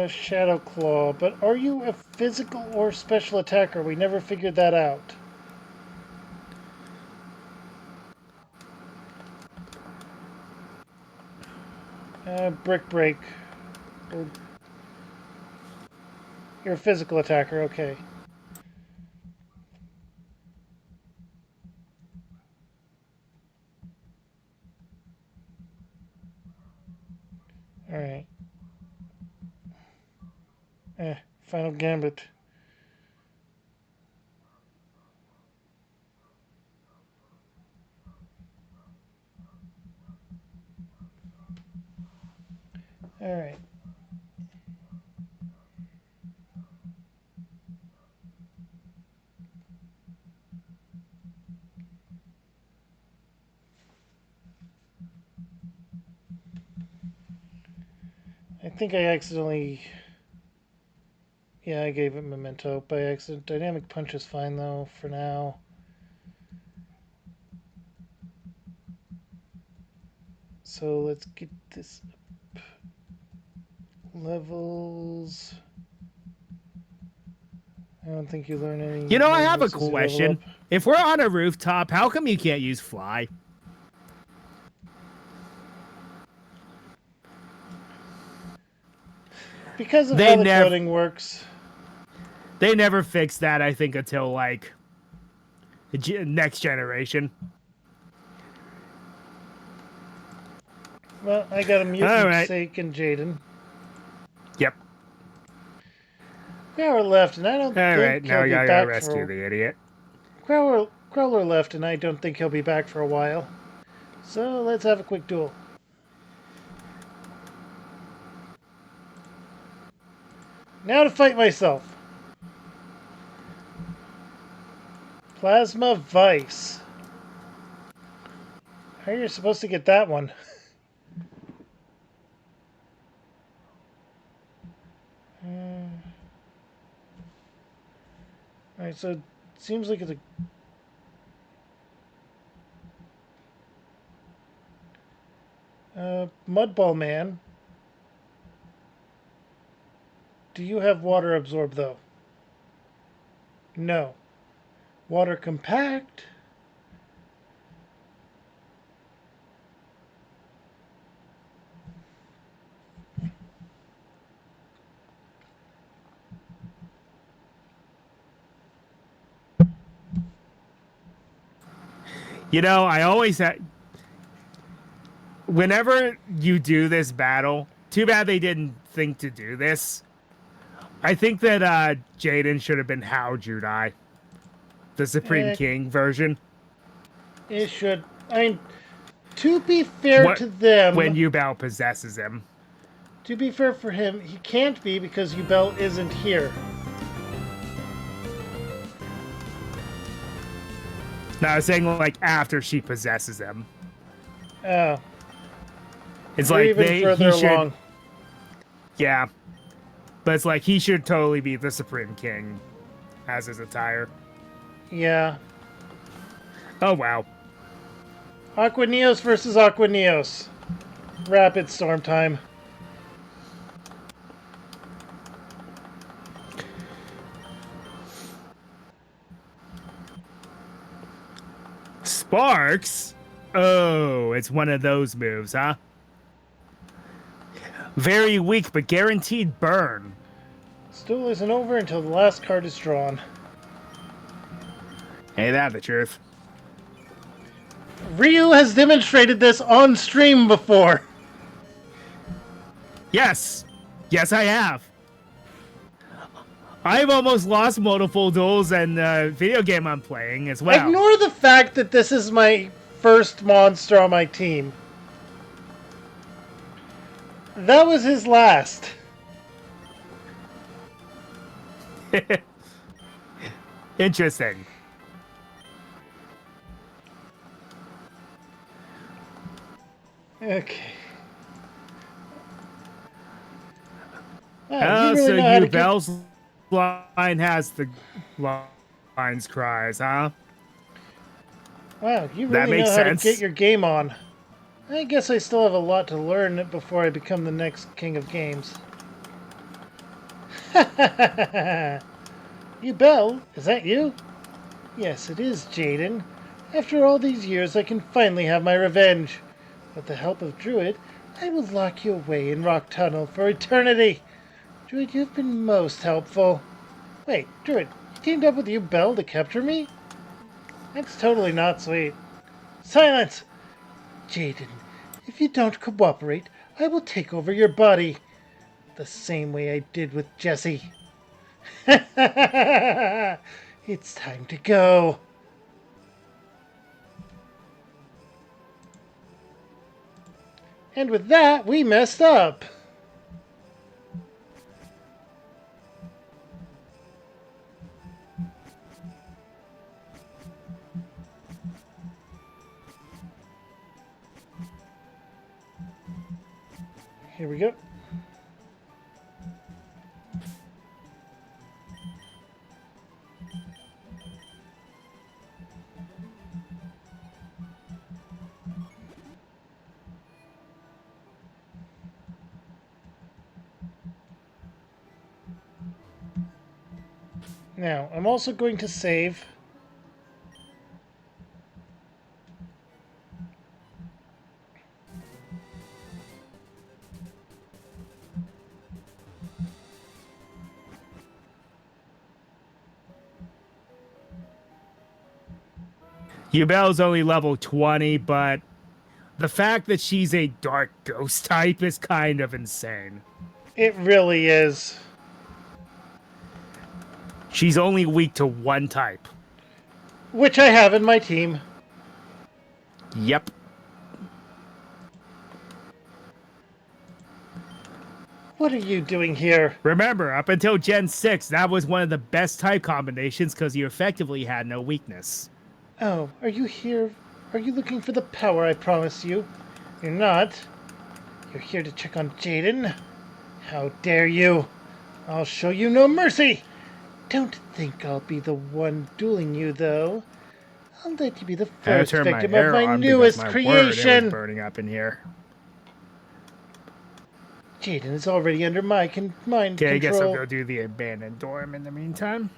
Shadow Claw. But are you a physical or special attacker? We never figured that out. Brick Break. You're a physical attacker, okay. Alright. Final Gambit. Alright. I think I accidentally... Yeah, I gave it Memento by accident. Dynamic Punch is fine, though, for now. So let's get this up. Levels... I don't think you learn any... You know, I have a moves as you level question. up. If we're on a rooftop, how come you can't use Fly? Because of They how the nev- coding works. They never fixed that, I think, until like next generation. Well, I got a All mutant right. Sake and Jaden. Yep. Crowler left, and I don't All right. think Now he'll we be gotta go back rescue for. the idiot. Crowler left, and I don't think he'll be back for a while. So let's have a quick duel. Now to fight myself. Plasma Vice. How are you supposed to get that one? Alright, so it seems like it's a Mudball Man. Do you have water absorb though? No. Water compact? You know, I always whenever you do this battle, too bad they didn't think to do this. I think that Jaden should have been How Judai, the Supreme Eh, King version. it should. I mean, to be fair What to when them, Yubel possesses him. to be fair for him, he can't be because Ubel isn't here. No, I was saying like after she possesses him. Oh, It's you're like even further he should, along. yeah, but it's like he should totally be the Supreme King as his attire. Yeah. Oh wow. Aquaneos versus Aquaneos. Rapid storm time. Sparks? Oh, it's one of those moves, huh? Very weak, but guaranteed burn. Still isn't over until the last card is drawn. Ain't that the truth? Ryu has demonstrated this on stream before. Yes. Yes, I have. I've almost lost multiple duels in the video game I'm playing as well. Ignore the fact that this is my first monster on my team. That was his last. Interesting. Okay. Wow, you Oh, really so know how you to get... Bell's line has the lines cries, huh? Wow, you That really makes know how to sense. get your game on. I guess I still have a lot to learn before I become the next king of games. You Bell, is that you? Yes, it is, Jaden. After all these years, I can finally have my revenge. With the help of Druid, I will lock you away in Rock Tunnel for eternity. Druid, you've been most helpful. Wait, Druid, you teamed up with you Bell to capture me? That's totally not sweet. Silence! Jaden, if you don't cooperate, I will take over your body. The same way I did with Jesse. It's time to go. And with that, we messed up. Here we go. Now, I'm also going to save. Yubel's only level 20, but the fact that she's a dark ghost type is kind of insane. It really is. She's only weak to one type. Which I have in my team. Yep. What are you doing here? Remember, up until Gen 6, that was one of the best type combinations because you effectively had no weakness. Oh, are you here? Are you looking for the power I promised you? You're not. You're here to check on Jaden? How dare you? I'll show you no mercy! Don't think I'll be the one dueling you, though. I'll let you be the first victim of my newest creation! It was burning up in here. Jaden is already under my mind control. Okay, I guess I'll go do the abandoned dorm in the meantime.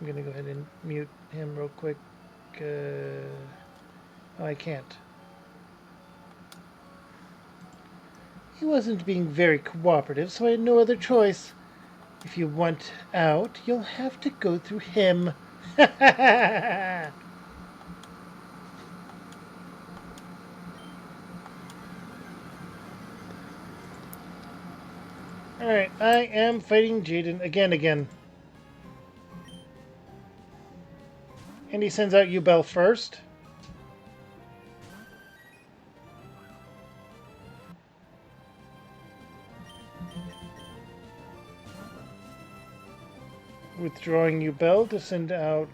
I'm gonna go ahead and mute him real quick. Oh, I can't. He wasn't being very cooperative, so I had no other choice. If you want out, you'll have to go through him. Alright, I am fighting Jaden again. And he sends out Yubel first. Withdrawing Yubel to send out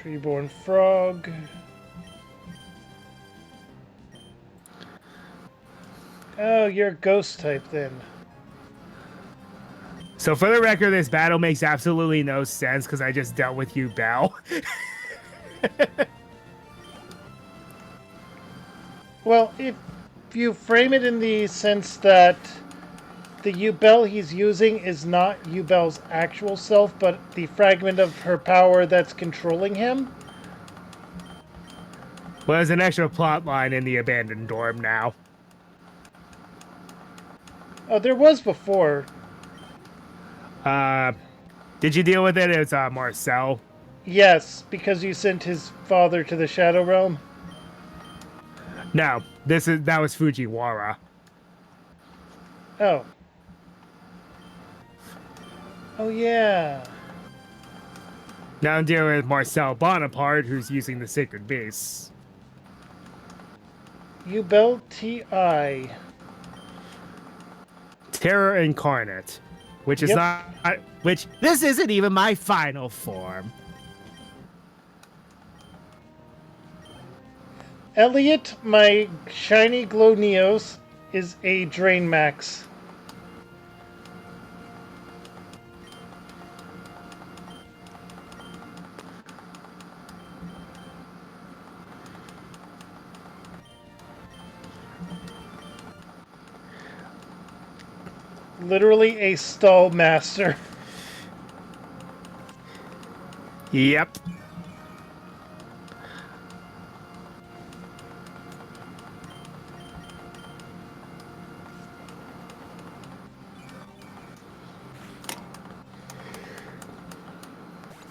Treeborn Frog. Oh, you're a ghost type then. So for the record, this battle makes absolutely no sense because I just dealt with Yubel. Well, if you frame it in the sense that the Yubel he's using is not Yubel's actual self, but the fragment of her power that's controlling him. Well, there's an extra plot line in the abandoned dorm now. Oh, there was before. Did you deal with it? It's Marcel. Yes, because you sent his father to the Shadow Realm. No, that was Fujiwara. Oh. Oh, yeah. Now I'm dealing with Marcel Bonaparte, who's using the Sacred Beasts. Yubel T.I. Terror Incarnate, which is not... Which, this isn't even my final form. Elliot, my shiny glow Neos, is a Drain Max. Literally a stall master. Yep.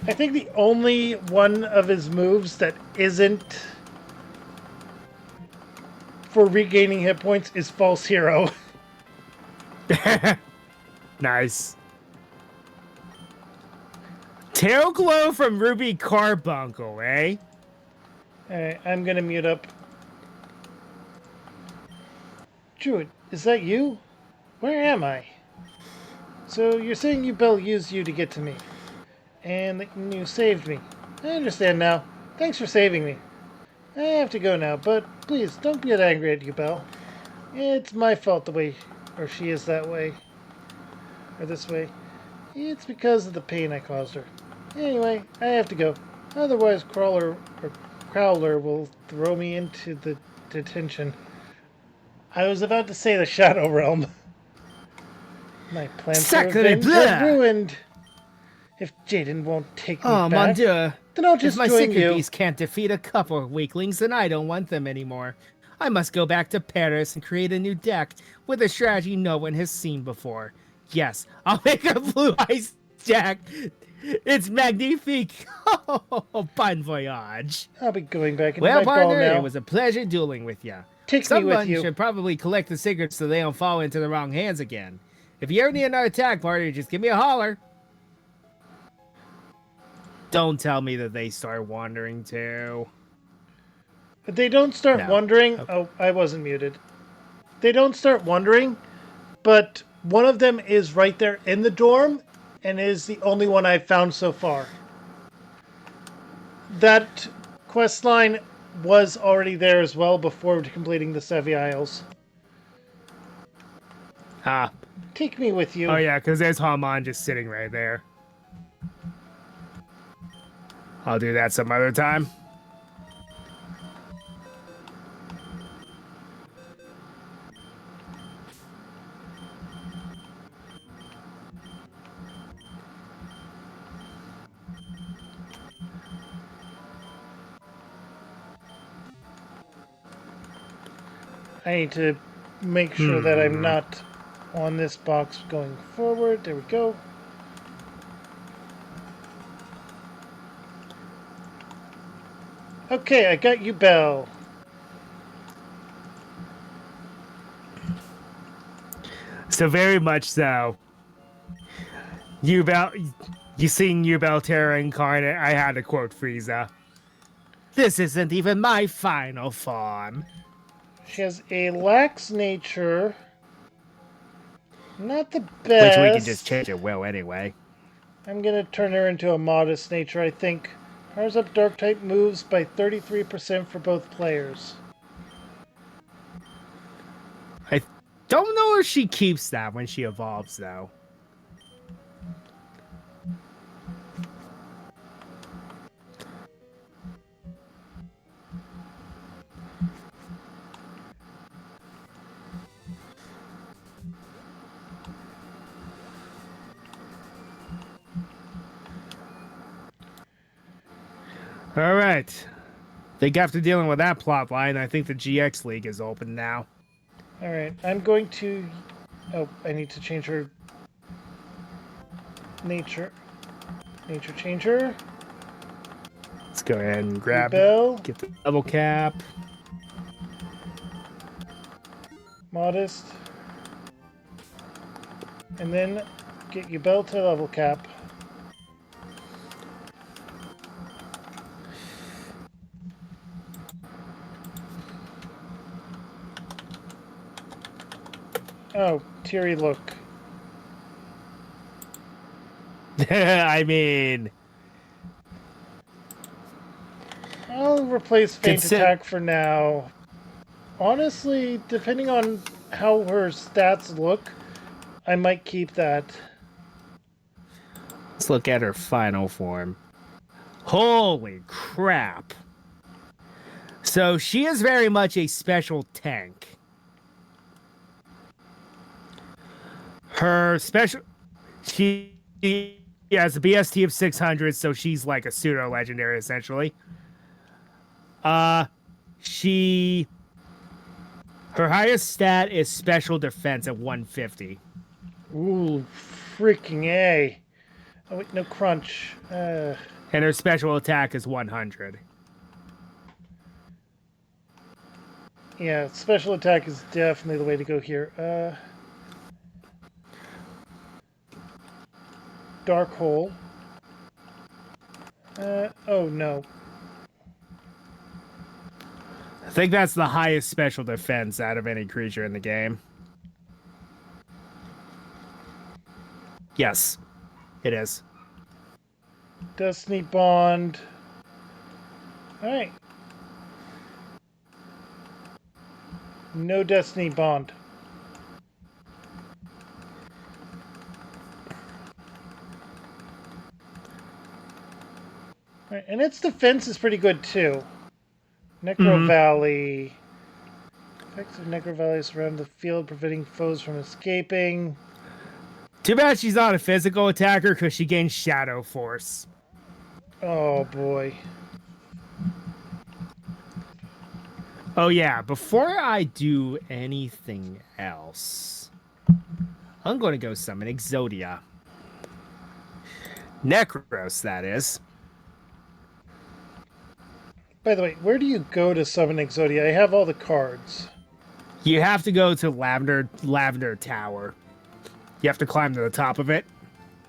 I think the only one of his moves that isn't for regaining hit points is False Hero. Nice. Tail Glow from Ruby Carbuncle, eh? Alright, I'm gonna mute up. Druid, is that you? Where am I? So you're saying Yubel used you to get to me. And you saved me. I understand now. Thanks for saving me. I have to go now, but please don't get angry at Yubel. It's my fault the way, or she is that way. Or this way. It's because of the pain I caused her. Anyway, I have to go. Otherwise, Crowler will throw me into the detention. I was about to say the Shadow Realm. My plans for Sacre revenge bleu! are ruined. If Jaden won't take me Oh, mon back, dieu. then I'll If just my join secret you. beast can't defeat a couple of weaklings, then I don't want them anymore. I must go back to Paris and create a new deck with a strategy no one has seen before. Yes, I'll make a blue ice deck. It's magnifique. Oh, bon voyage. I'll be going back into Well, my ball partner, it now. was a pleasure dueling with you. Take me with Someone you. should probably collect the secrets so they don't fall into the wrong hands again. If you ever need another attack, partner, just give me a holler. Don't tell me that they start wandering too. But they don't start No. wondering. Okay. Oh, I wasn't muted. They don't start wondering, but one of them is right there in the dorm and is the only one I've found so far. That quest line was already there as well before completing the Sevi Isles. Ah. Take me with you. Oh, yeah, because there's Hamon just sitting right there. I'll do that some other time. I need to make sure that I'm not on this box going forward. There we go. Okay, I got you, Belle. So very much so. You seeing Terra incarnate, I had to quote Frieza. This isn't even my final form. She has a lax nature. Not the best. Which we can just change at will anyway. I'm going to turn her into a modest nature, I think. Powers up dark type moves by 33% for both players. I don't know if she keeps that when she evolves, though. All right. They got to dealing with that plot line. I think the GX League is open now. Alright, I'm going to... Oh, I need to change her... Nature changer. Let's go ahead and grab Bell. Get the double cap. Modest. And then get you Bell to level cap. Oh, teary look. I mean, I'll replace Faint Consi- Attack for now. Honestly, depending on how her stats look, I might keep that. let's look at her final form. Holy crap. So she is very much a special tank. Her special... She has a BST of 600, so she's like a pseudo-legendary, essentially. Her highest stat is special defense at 150. Ooh, freaking A. Oh, wait, no crunch. And her special attack is 100. Yeah, special attack is definitely the way to go here. Dark Hole. Oh no. I think that's the highest special defense out of any creature in the game. Yes, it is. Destiny Bond. Alright. No Destiny Bond. Right, and its defense is pretty good too. Necro Valley. Effects of Necro Valley surround the field, preventing foes from escaping. Too bad she's not a physical attacker because she gains Shadow Force. Oh boy. Oh yeah, before I do anything else, I'm going to go summon Exodia. Necros, that is. By the way, where do you go to summon Exodia? I have all the cards. You have to go to Lavender Tower. You have to climb to the top of it.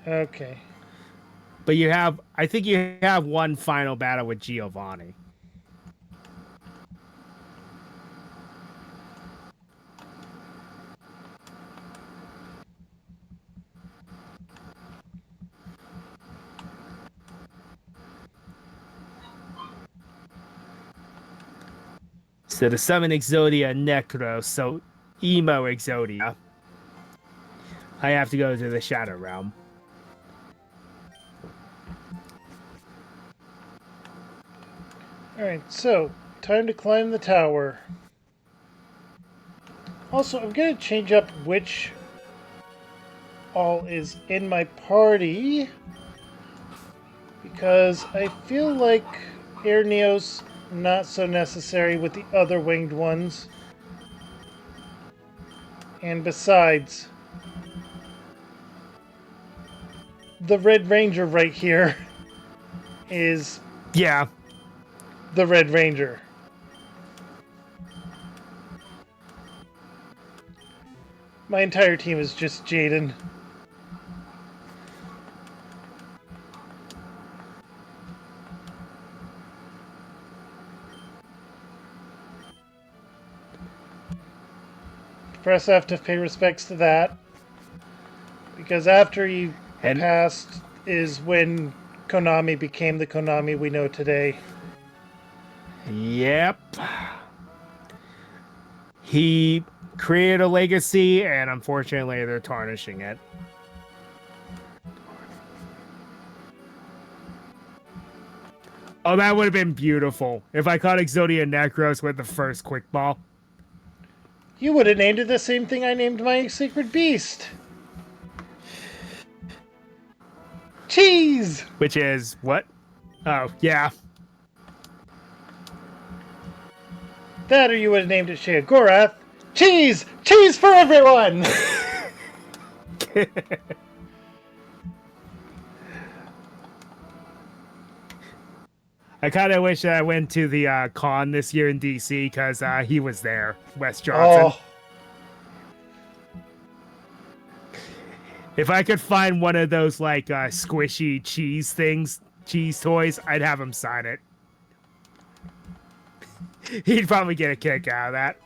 Okay. But I think you have one final battle with Giovanni. So to summon Exodia Necros, so Emo Exodia, I have to go to the Shadow Realm. Alright, so, time to climb the tower. Also, I'm going to change up which all is in my party, because I feel like Air Neo's not so necessary with the other winged ones. And besides, the Red Ranger right here is Yeah. the Red Ranger. My entire team is just Jaden. Press F to pay respects to that. Because after he passed is when Konami became the Konami we know today. Yep. He created a legacy, and unfortunately, they're tarnishing it. Oh, that would have been beautiful if I caught Exodia Necros with the first quick ball. You would have named it the same thing I named my Sacred Beast. Cheese! Which is what? Oh, yeah. That or you would have named it Sheogorath. Cheese! Cheese for everyone! I kind of wish that I went to the con this year in DC because he was there, Wes Johnson. Oh. If I could find one of those like squishy cheese things, cheese toys, I'd have him sign it. He'd probably get a kick out of that.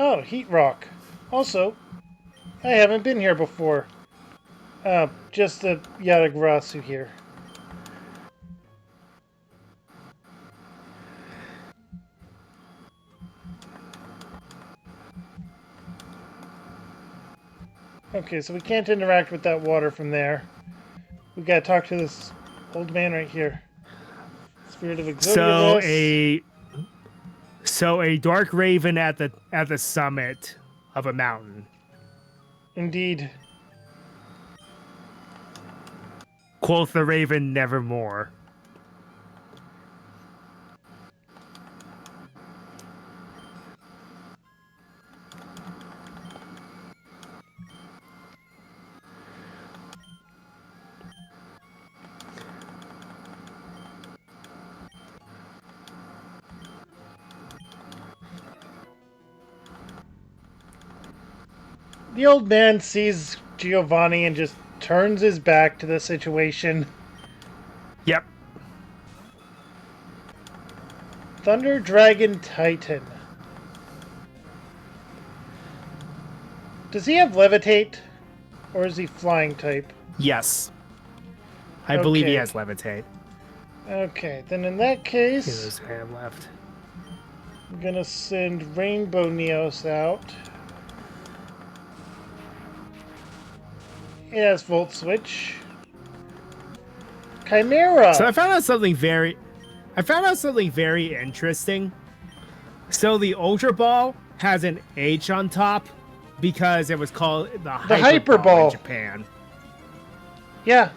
Oh, Heat Rock. Also, I haven't been here before. Just the Yatagarasu here. Okay, so we can't interact with that water from there. We gotta talk to this old man right here. Spirit of Exodia. So a dark raven at the summit of a mountain. Indeed. Quoth the raven nevermore. The old man sees Giovanni and just turns his back to the situation. Yep. Thunder Dragon Titan. Does he have Levitate? Or is he flying type? Yes. I believe he Okay. has levitate. Okay, then in that Here's case, his hand left. I'm gonna send Rainbow Neos out. It has Volt Switch. Chimera! So I found out something very interesting. So the Ultra Ball has an H on top, because it was called the Hyper Hyper Ball Ball. in Japan. Yeah,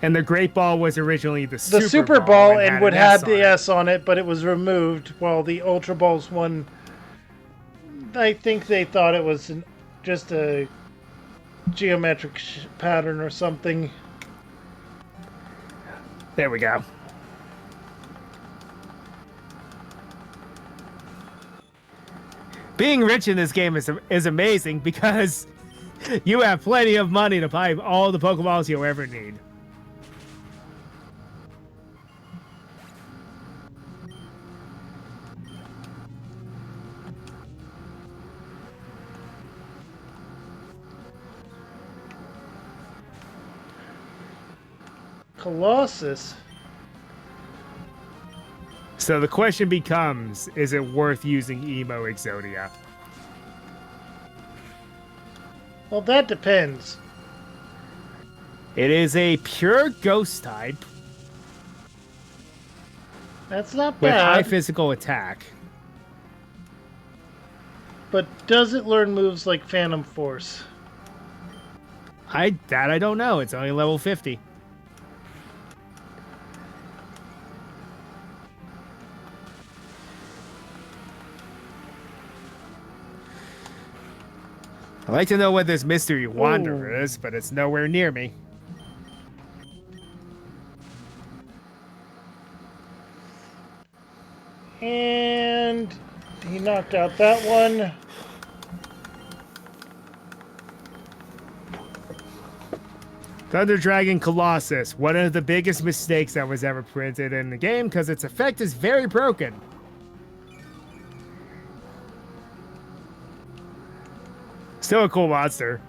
And the Great Ball was originally the the Super, Super Ball and had would an have S the on it. S on it, but it was removed. While the Ultra Balls one, I think they thought it was just a geometric pattern or something. There we go. Being rich in this game is amazing because you have plenty of money to buy all the Pokeballs you'll ever need. Colossus. So the question becomes, is it worth using Emo Exodia? Well, that depends. It is a pure ghost type That's not with high bad. physical attack. But does it learn moves like Phantom Force? I don't know. It's only level 50. I'd like to know what this mystery wanderer is, but it's nowhere near me. And he knocked out that one. Thunder Dragon Colossus, one of the biggest mistakes that was ever printed in the game because its effect is very broken. Still a cool monster.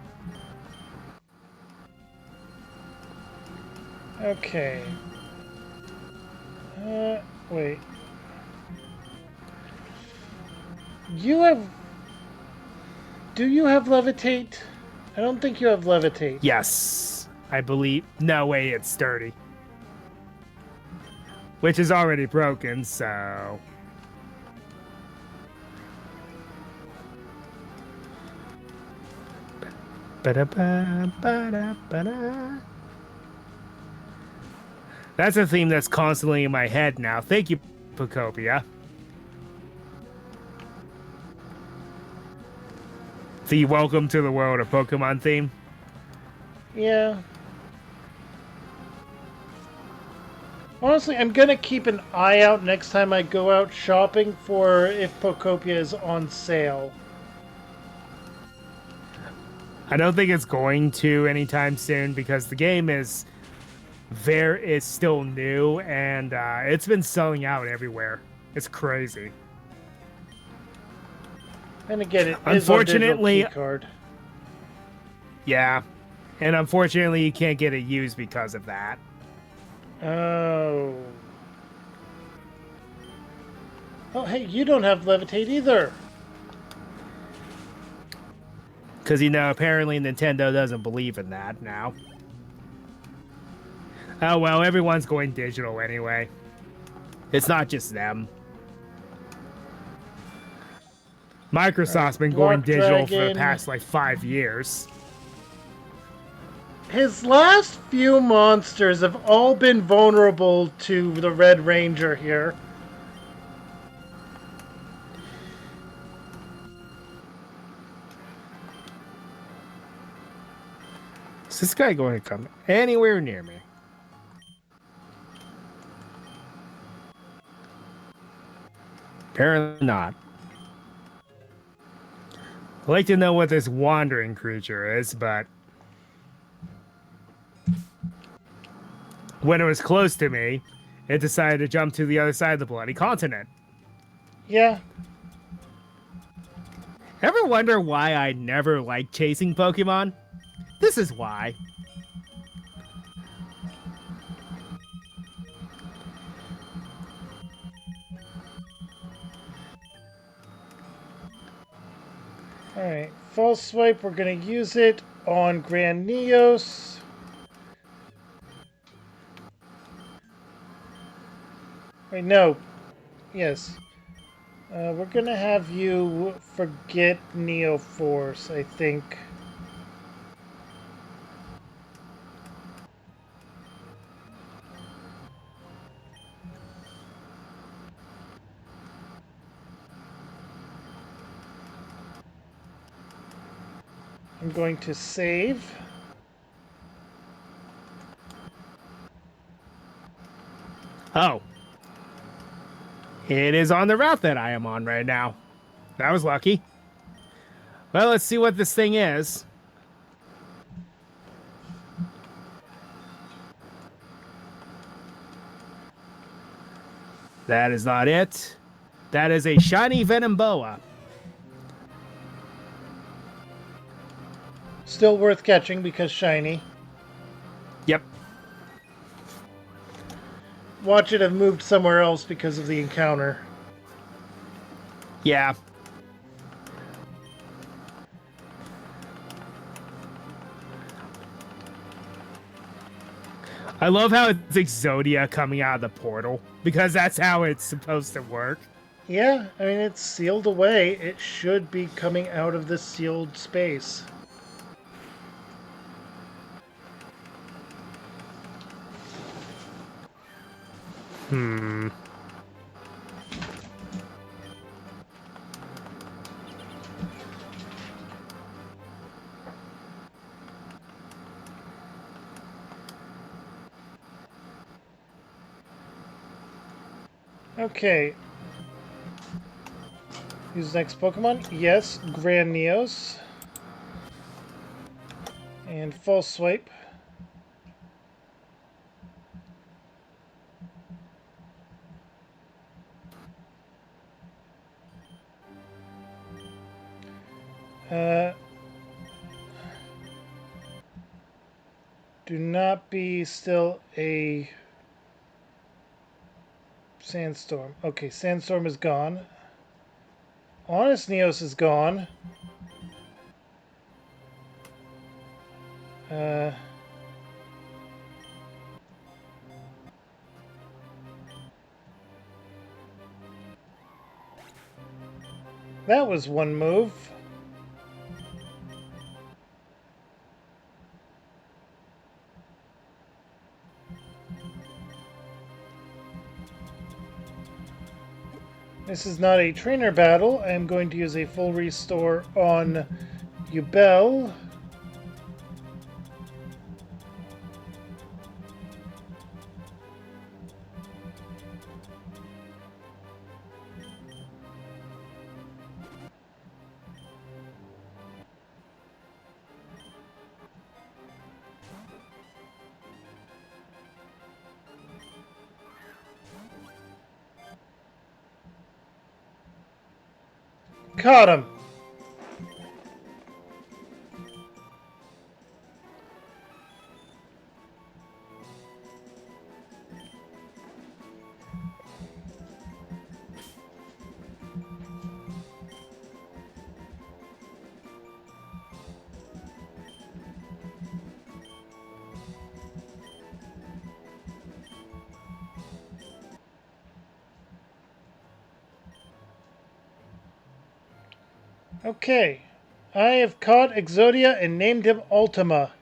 Okay. Wait. Do you have Levitate? I don't think you have Levitate. Yes, I believe. No way, it's sturdy. Which is already broken, so. Ba-da-ba-ba-da-ba-da. That's a theme that's constantly in my head now. Thank you, Pocopia. The Welcome to the World of Pokemon theme. Yeah. Honestly, I'm gonna keep an eye out next time I go out shopping for if Pocopia is on sale. I don't think it's going to anytime soon because the game is still new and it's been selling out everywhere. It's crazy. And again, it is Unfortunately- on digital key card. Yeah. And unfortunately, you can't get it used because of that. Oh. Oh, hey, you don't have Levitate either. Because, apparently Nintendo doesn't believe in that now. Oh, well, everyone's going digital anyway. It's not just them. Microsoft's been going Block digital for the Dragon. past, 5 years. His last few monsters have all been vulnerable to the Red Ranger here. Is this guy going to come anywhere near me? Apparently not. I'd like to know what this wandering creature is, but when it was close to me, it decided to jump to the other side of the bloody continent. Yeah. Ever wonder why I never liked chasing Pokemon? This is why. Alright, False Swipe, we're going to use it on Grand Neos. Wait, no. Yes. We're gonna have you forget Neo Force, I think. I'm going to save. Oh. It is on the route that I am on right now. That was lucky. Well, let's see what this thing is. That is not it. That is a shiny Venom Boa. Still worth catching because shiny. Yep. Watch it have moved somewhere else because of the encounter. Yeah. I love how it's Exodia coming out of the portal because that's how it's supposed to work. Yeah, I mean, it's sealed away. It should be coming out of the sealed space. Hmm. Okay. Use next Pokemon? Yes, Grand Neos. And False Swipe. Do not be still a Sandstorm. Okay, Sandstorm is gone. Honest Neos is gone. Uh, that was one move. This is not a trainer battle. I am going to use a full restore on Yubel. Caught him. Okay. I have caught Exodia and named him Ultima.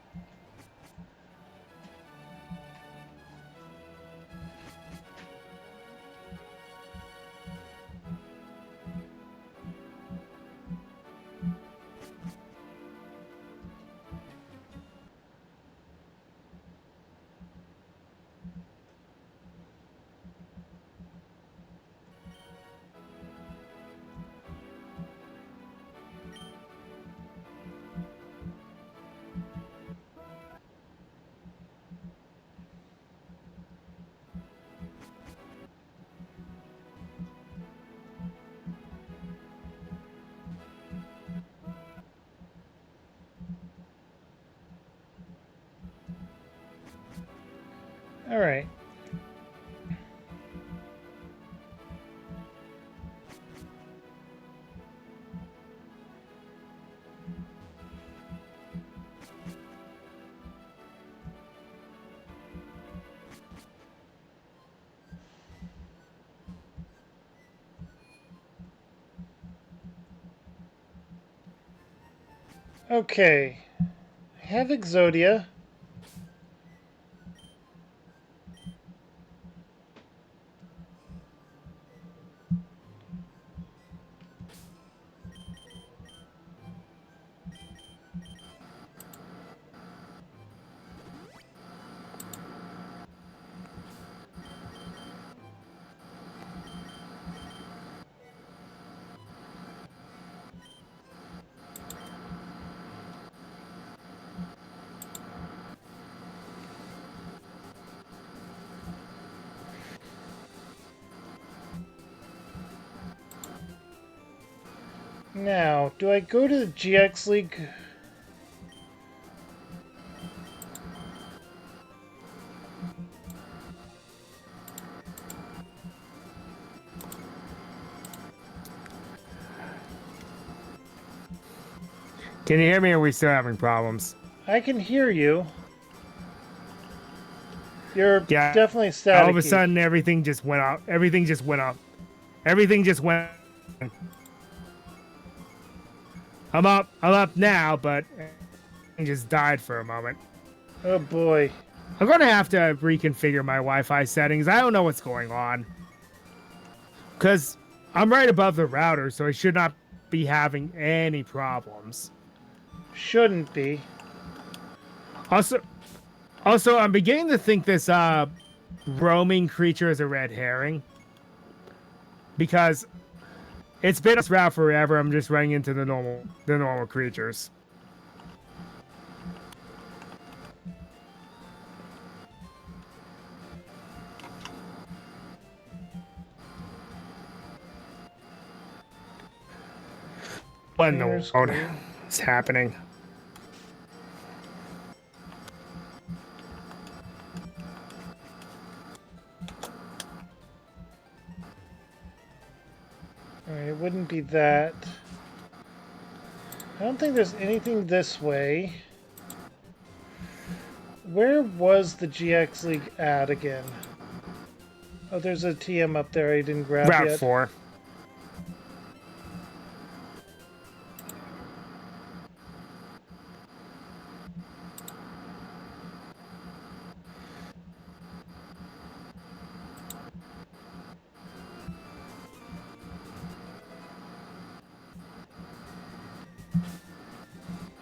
Alright. Okay. I have Exodia. Now, do I go to the GX League? Can you hear me, or are we still having problems? I can hear you. You're Yeah. definitely staticky. All of a sudden, everything just went off. Everything just went off. Everything just went. I'm up. I'm up now, but it just died for a moment. Oh boy. I'm gonna have to reconfigure my Wi-Fi settings. I don't know what's going on. Because I'm right above the router, so I should not be having any problems. Shouldn't be. Also, I'm beginning to think this roaming creature is a red herring. Because it's been this route forever. I'm just running into the normal creatures. What in the world is happening? Alright, it wouldn't be that. I don't think there's anything this way. Where was the GX League at again? Oh, there's a TM up there I didn't grab Route yet. 4.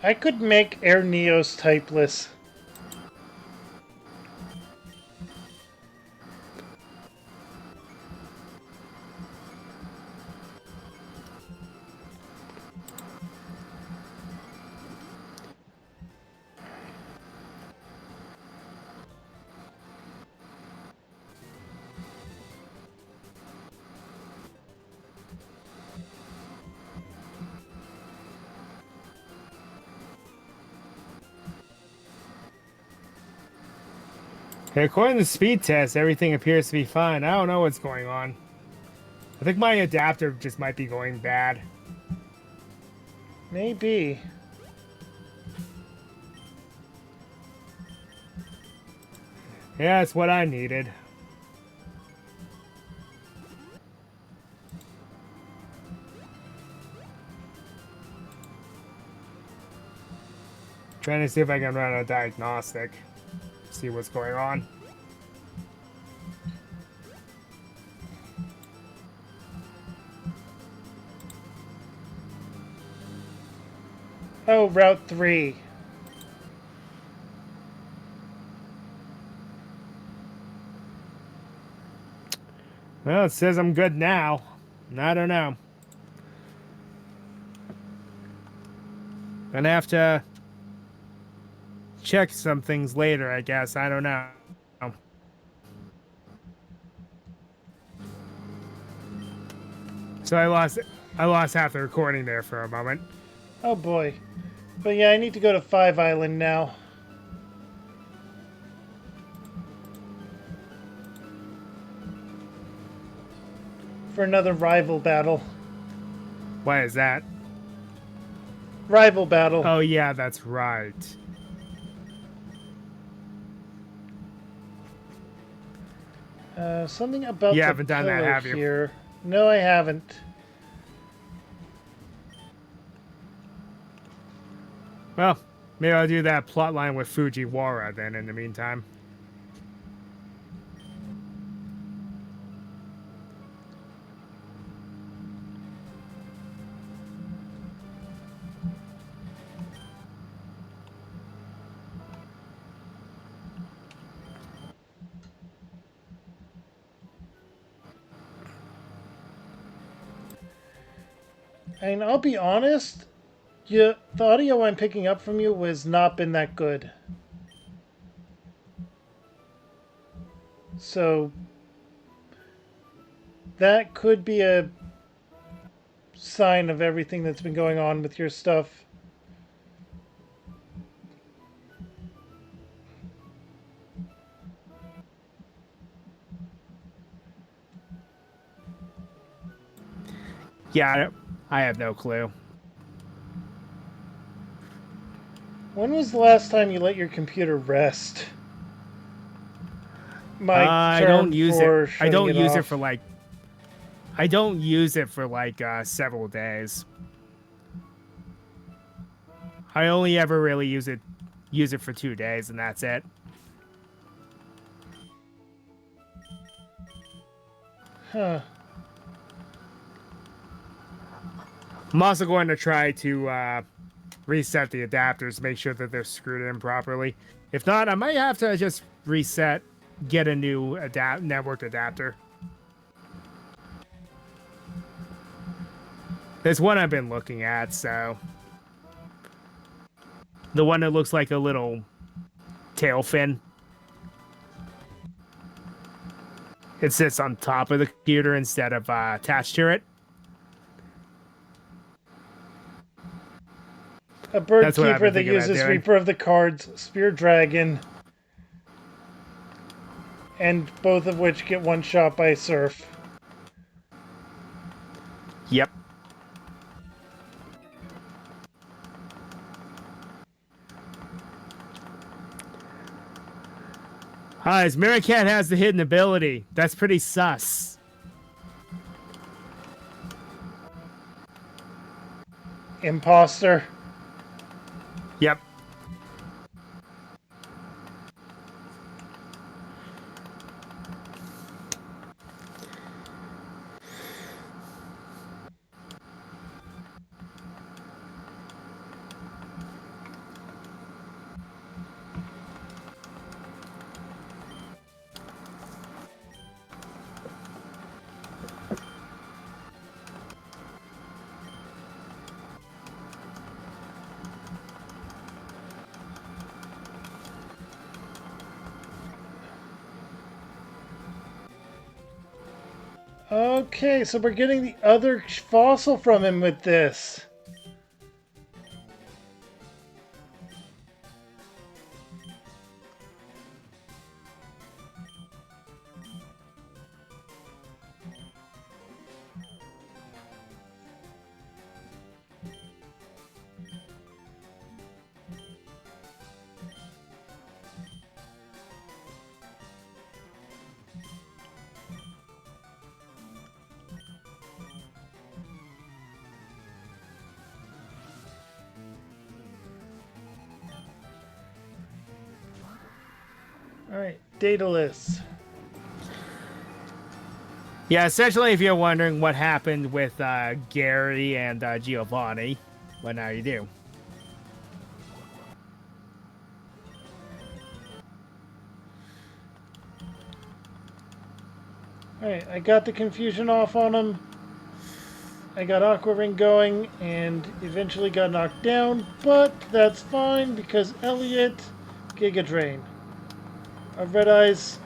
I could make Air Neos typeless. Okay, according to the speed test, everything appears to be fine. I don't know what's going on. I think my adapter just might be going bad. Maybe. Yeah, it's what I needed. Trying to see if I can run a diagnostic. See what's going on. Oh, Route 3. Well, it says I'm good now. I don't know. Gonna have to check some things later, I guess. I don't know. So I lost half the recording there for a moment. Oh boy. But yeah, I need to go to 5 Island now. For another rival battle. Why is that? Rival battle. Oh yeah, that's right. Something about You the haven't done that, pillar have you? here. No, I haven't. Well, maybe I'll do that plot line with Fujiwara then in the meantime. I mean, I'll be honest. The audio I'm picking up from you has not been that good. So that could be a sign of everything that's been going on with your stuff. Yeah, I have no clue. When was the last time you let your computer rest? My I term don't use it. for I shutting don't use it off. for like. I don't use it for like several days. I only ever really use it for 2 days, and that's it. Huh. I'm also going to try to reset the adapters, make sure that they're screwed in properly. If not, I might have to just reset, get a new network adapter. There's one I've been looking at, so the one that looks like a little tail fin. It sits on top of the computer instead of attached to it. A bird That's what I've keeper been that thinking about uses doing. Reaper of the Cards, Spear Dragon, and both of which get one shot by Surf. Yep. His Mirror Cat has the hidden ability. That's pretty sus. Imposter. Yep. Okay, so we're getting the other fossil from him with this. Alright, Daedalus. Yeah, essentially, if you're wondering what happened with Gary and Giovanni, well, now you do. Alright, I got the confusion off on him. I got Aqua Ring going and eventually got knocked down, but that's fine because Elliot, Giga Drain. Red Eyes,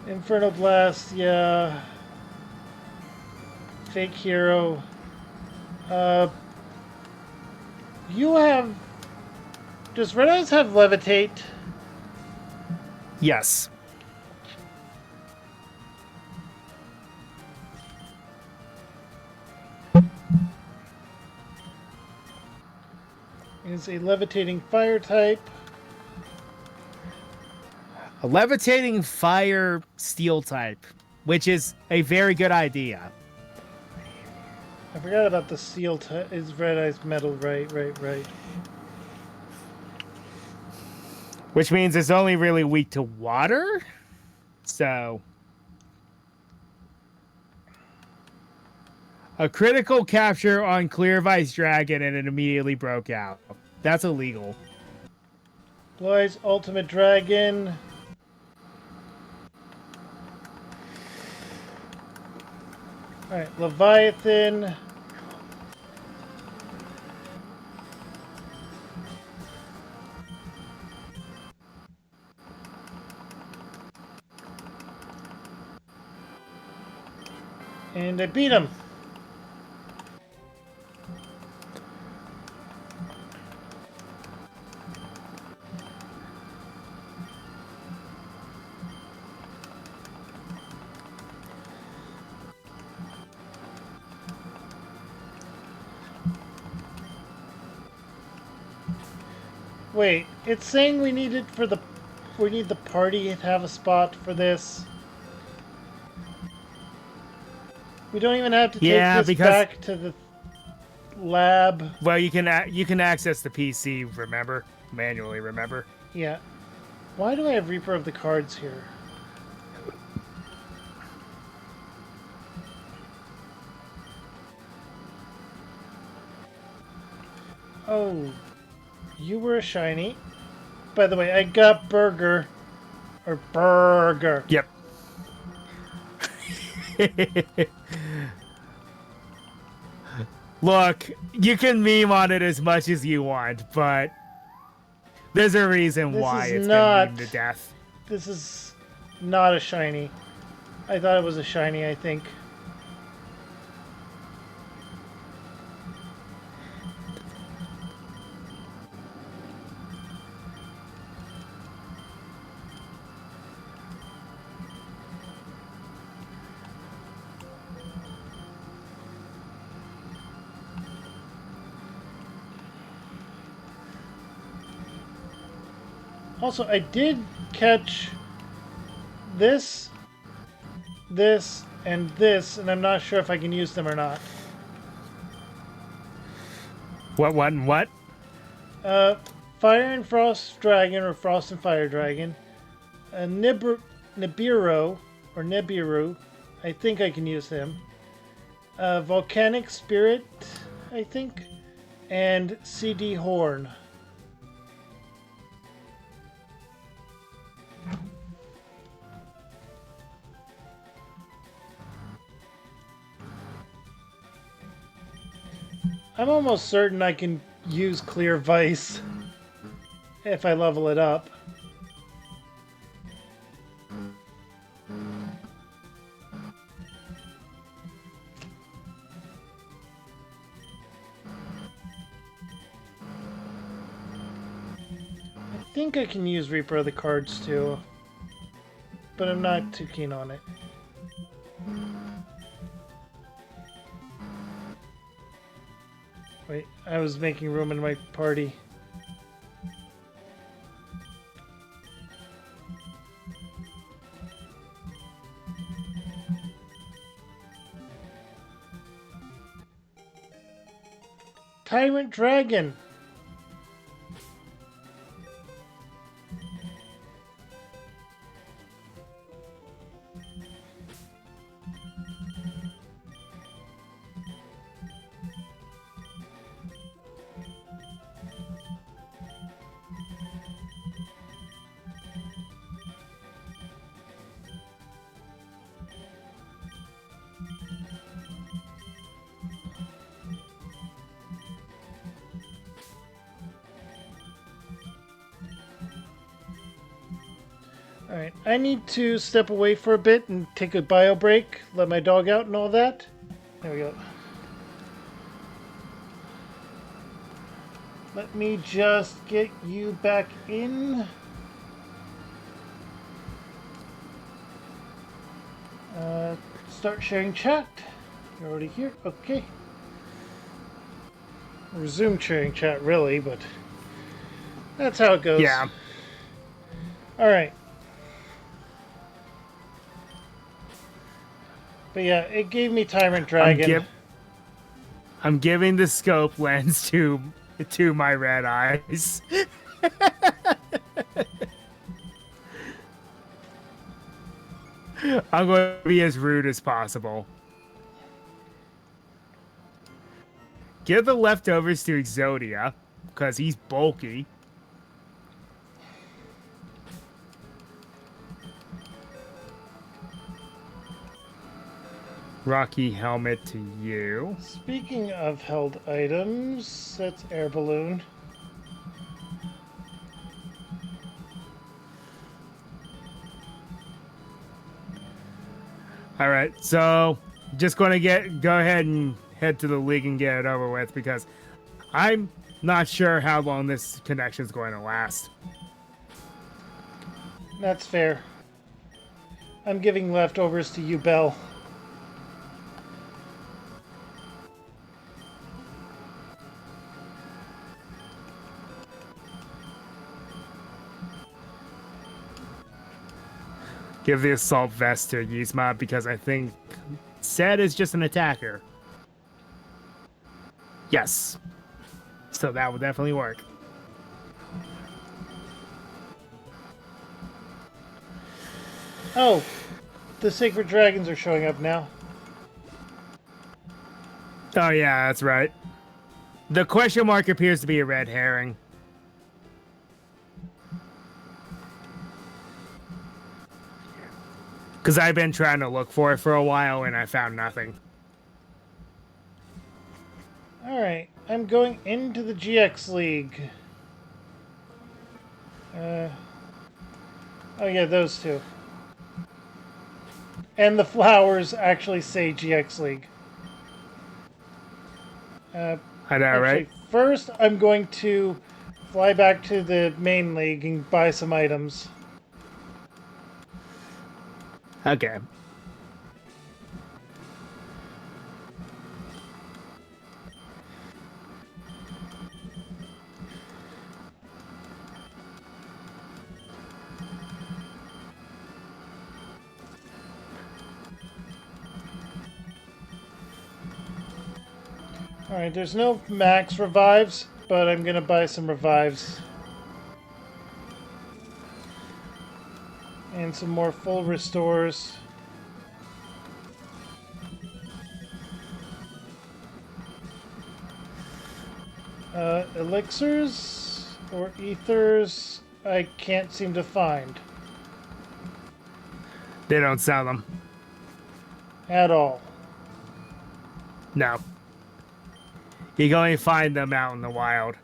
Inferno Blast, yeah. Fake Hero. You have... Does Red Eyes have Levitate? Yes. Is a levitating fire type. A levitating fire steel type, which is a very good idea. I forgot about the seal is red ice metal. Right. Which means it's only really weak to water. So a critical capture on Clear Vice Dragon and it immediately broke out. That's illegal. Blue Eyes Ultimate Dragon. Alright, Leviathan. And I beat him. Wait, it's saying we need the party to have a spot for this. We don't even have to take this back to the lab. Well, you can access the PC. Remember, manually. Remember. Yeah. Why do I have Reaper of the Cards here? Oh, you were a shiny. By the way, I got Burger. Or Burger. Yep. Look, you can meme on it as much as you want, but there's a reason why it's been memed to death. This is not a shiny. I thought it was a shiny, I think. Also, I did catch this, and this, and I'm not sure if I can use them or not. What? Fire and Frost Dragon, or Frost and Fire Dragon. A Nibiru, or Nibiru. I think I can use him. Volcanic Spirit, I think. And CD Horn. I'm almost certain I can use Clear Vice if I level it up. I think I can use Reaper of the Cards too, but I'm not too keen on it. Wait, I was making room in my party. Tyrant Dragon! Alright, I need to step away for a bit and take a bio break, let my dog out and all that. There we go. Let me just get you back in. Start sharing chat. You're already here? Okay. Resume sharing chat, really, but that's how it goes. Yeah. Alright. But yeah, it gave me Tyrant Dragon. I'm giving the scope lens to my red eyes. I'm going to be as rude as possible. Give the leftovers to Exodia, because he's bulky. Rocky helmet to you. Speaking of held items, that's air balloon. All right, so just going to go ahead and head to the league and get it over with because I'm not sure how long this connection is going to last. That's fair. I'm giving leftovers to you, Belle. Give the assault vest to Yzma because I think Zed is just an attacker. Yes. So that would definitely work. Oh, the sacred dragons are showing up now. Oh yeah, that's right. The question mark appears to be a red herring. Because I've been trying to look for it for a while and I found nothing. Alright, I'm going into the GX League. Oh yeah, those two. And the flowers actually say GX League. I know, right? First, I'm going to fly back to the main league and buy some items. Okay. Alright, there's no max revives, but I'm gonna buy some revives. And some more full restores. Elixirs or ethers, I can't seem to find. They don't sell them. At all. No. You can only find them out in the wild.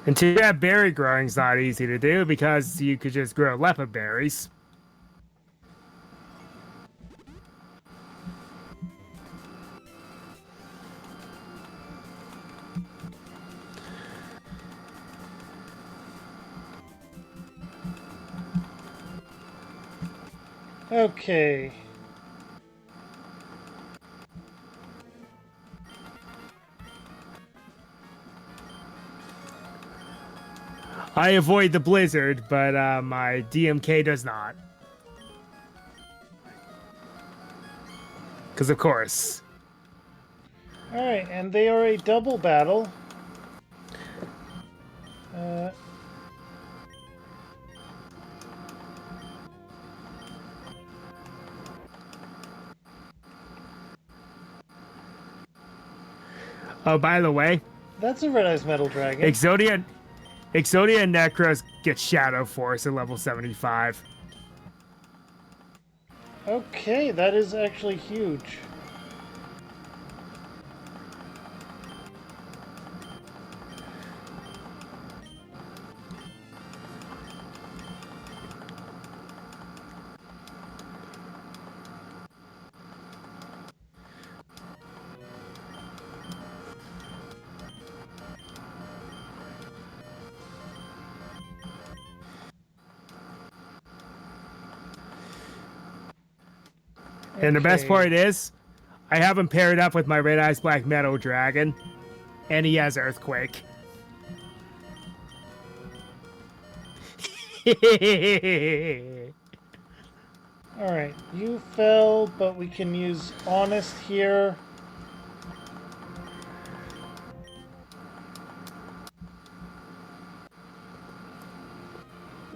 And too bad berry growing's not easy to do because you could just grow leopard berries. Okay. I avoid the blizzard, but my DMK does not. Because of course. Alright, and they are a double battle. Oh, by the way, That's a red-eyes metal dragon. Exodia and Necros get Shadow Force at level 75. Okay, that is actually huge. And the best Okay. part is, I have him paired up with my Red Eyes Black Metal Dragon, and he has Earthquake. Alright, you fell, but we can use Honest here.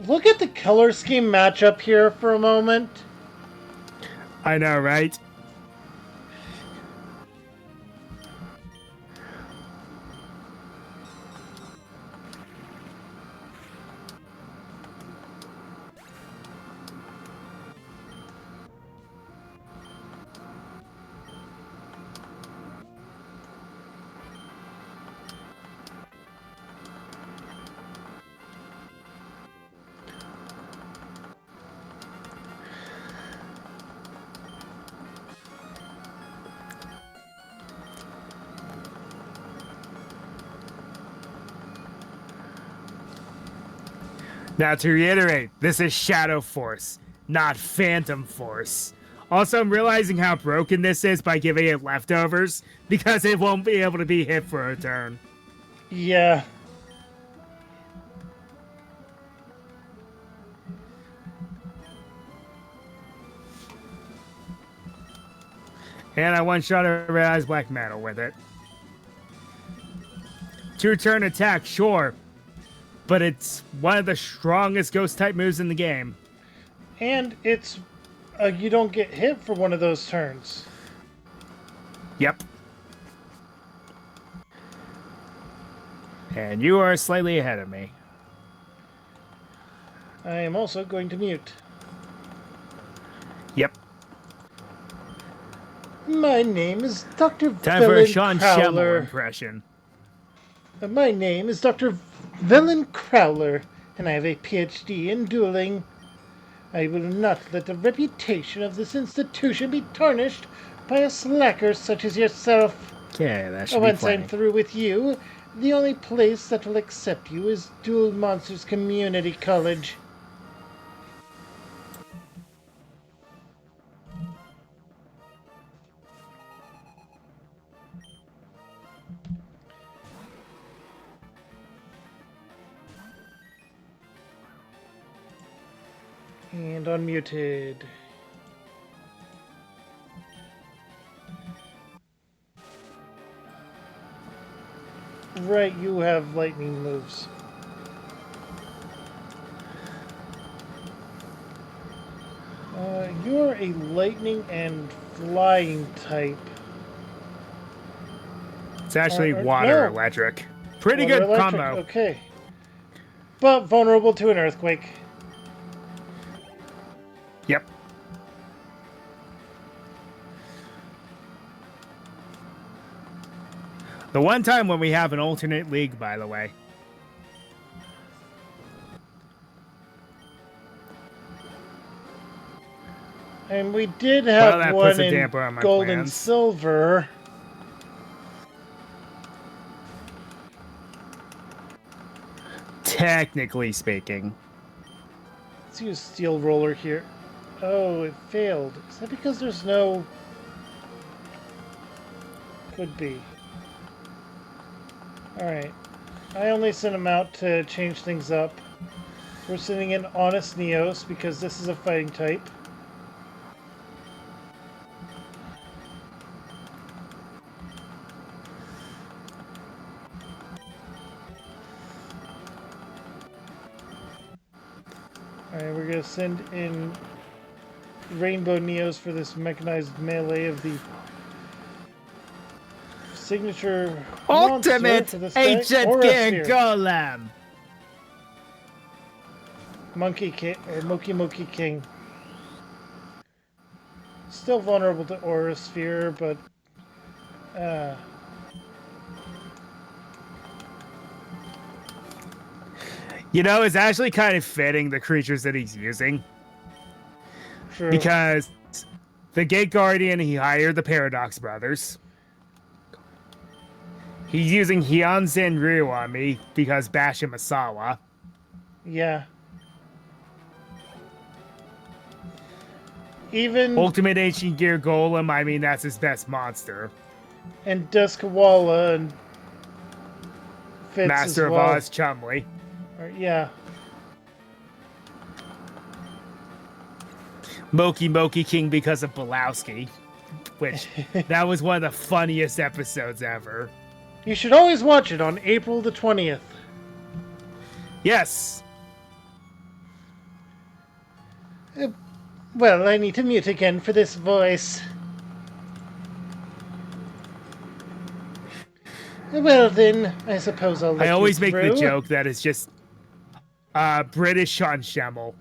Look at the color scheme matchup here for a moment. I know, right? Now, to reiterate, this is Shadow Force, not Phantom Force. Also, I'm realizing how broken this is by giving it leftovers, because it won't be able to be hit for a turn. Yeah. And I one-shot a Red Eyes Black Metal with it. 2-turn attack, sure, but it's one of the strongest ghost-type moves in the game. And it's... you don't get hit for one of those turns. Yep. And you are slightly ahead of me. I am also going to mute. Yep. My name is Dr. Time for a Villain Sean Crowler. Schemmel impression. My name is Dr. Villain Crowler, and I have a PhD in dueling. I will not let the reputation of this institution be tarnished by a slacker such as yourself. Okay, that should be Once plenty. I'm through with you, the only place that will accept you is Duel Monsters Community College. And unmuted. Right, you have lightning moves. You're a lightning and flying type. It's actually Or- water no. electric. Pretty Water good electric, combo. Okay. But vulnerable to an earthquake. Yep. The one time when we have an alternate league, by the way. And we did Well, have that one puts a in damper on my gold and plans. silver. Technically speaking. Let's use steel roller here. Oh, it failed. Is that because there's no... Could be. Alright. I only sent him out to change things up. We're sending in Honest Neos because this is a fighting type. Alright, we're gonna send in Rainbow Neos for this mechanized melee of the signature monster Ultimate for this guy. Ancient Aura Gear Sphere. Golem. Monkey King, or Moki Moki King. Still vulnerable to Aura Sphere, but... You know, it's actually kind of fitting the creatures that he's using. True. Because the Gate Guardian, he hired the Paradox Brothers. He's using Heian Zenryu on me because Basha Masawa. Yeah. Even... Ultimate Ancient Gear Golem, I mean, that's his best monster. And Duskawala and fits Master as of well. Oz Chumley. Yeah. Moki King because of Belowski, which that was one of the funniest episodes ever. You should always watch it on April the 20th. Yes. Well, I need to mute again for this voice. Well then, I suppose I'll let I always you make through. the joke that it's just British Sean Schemmel.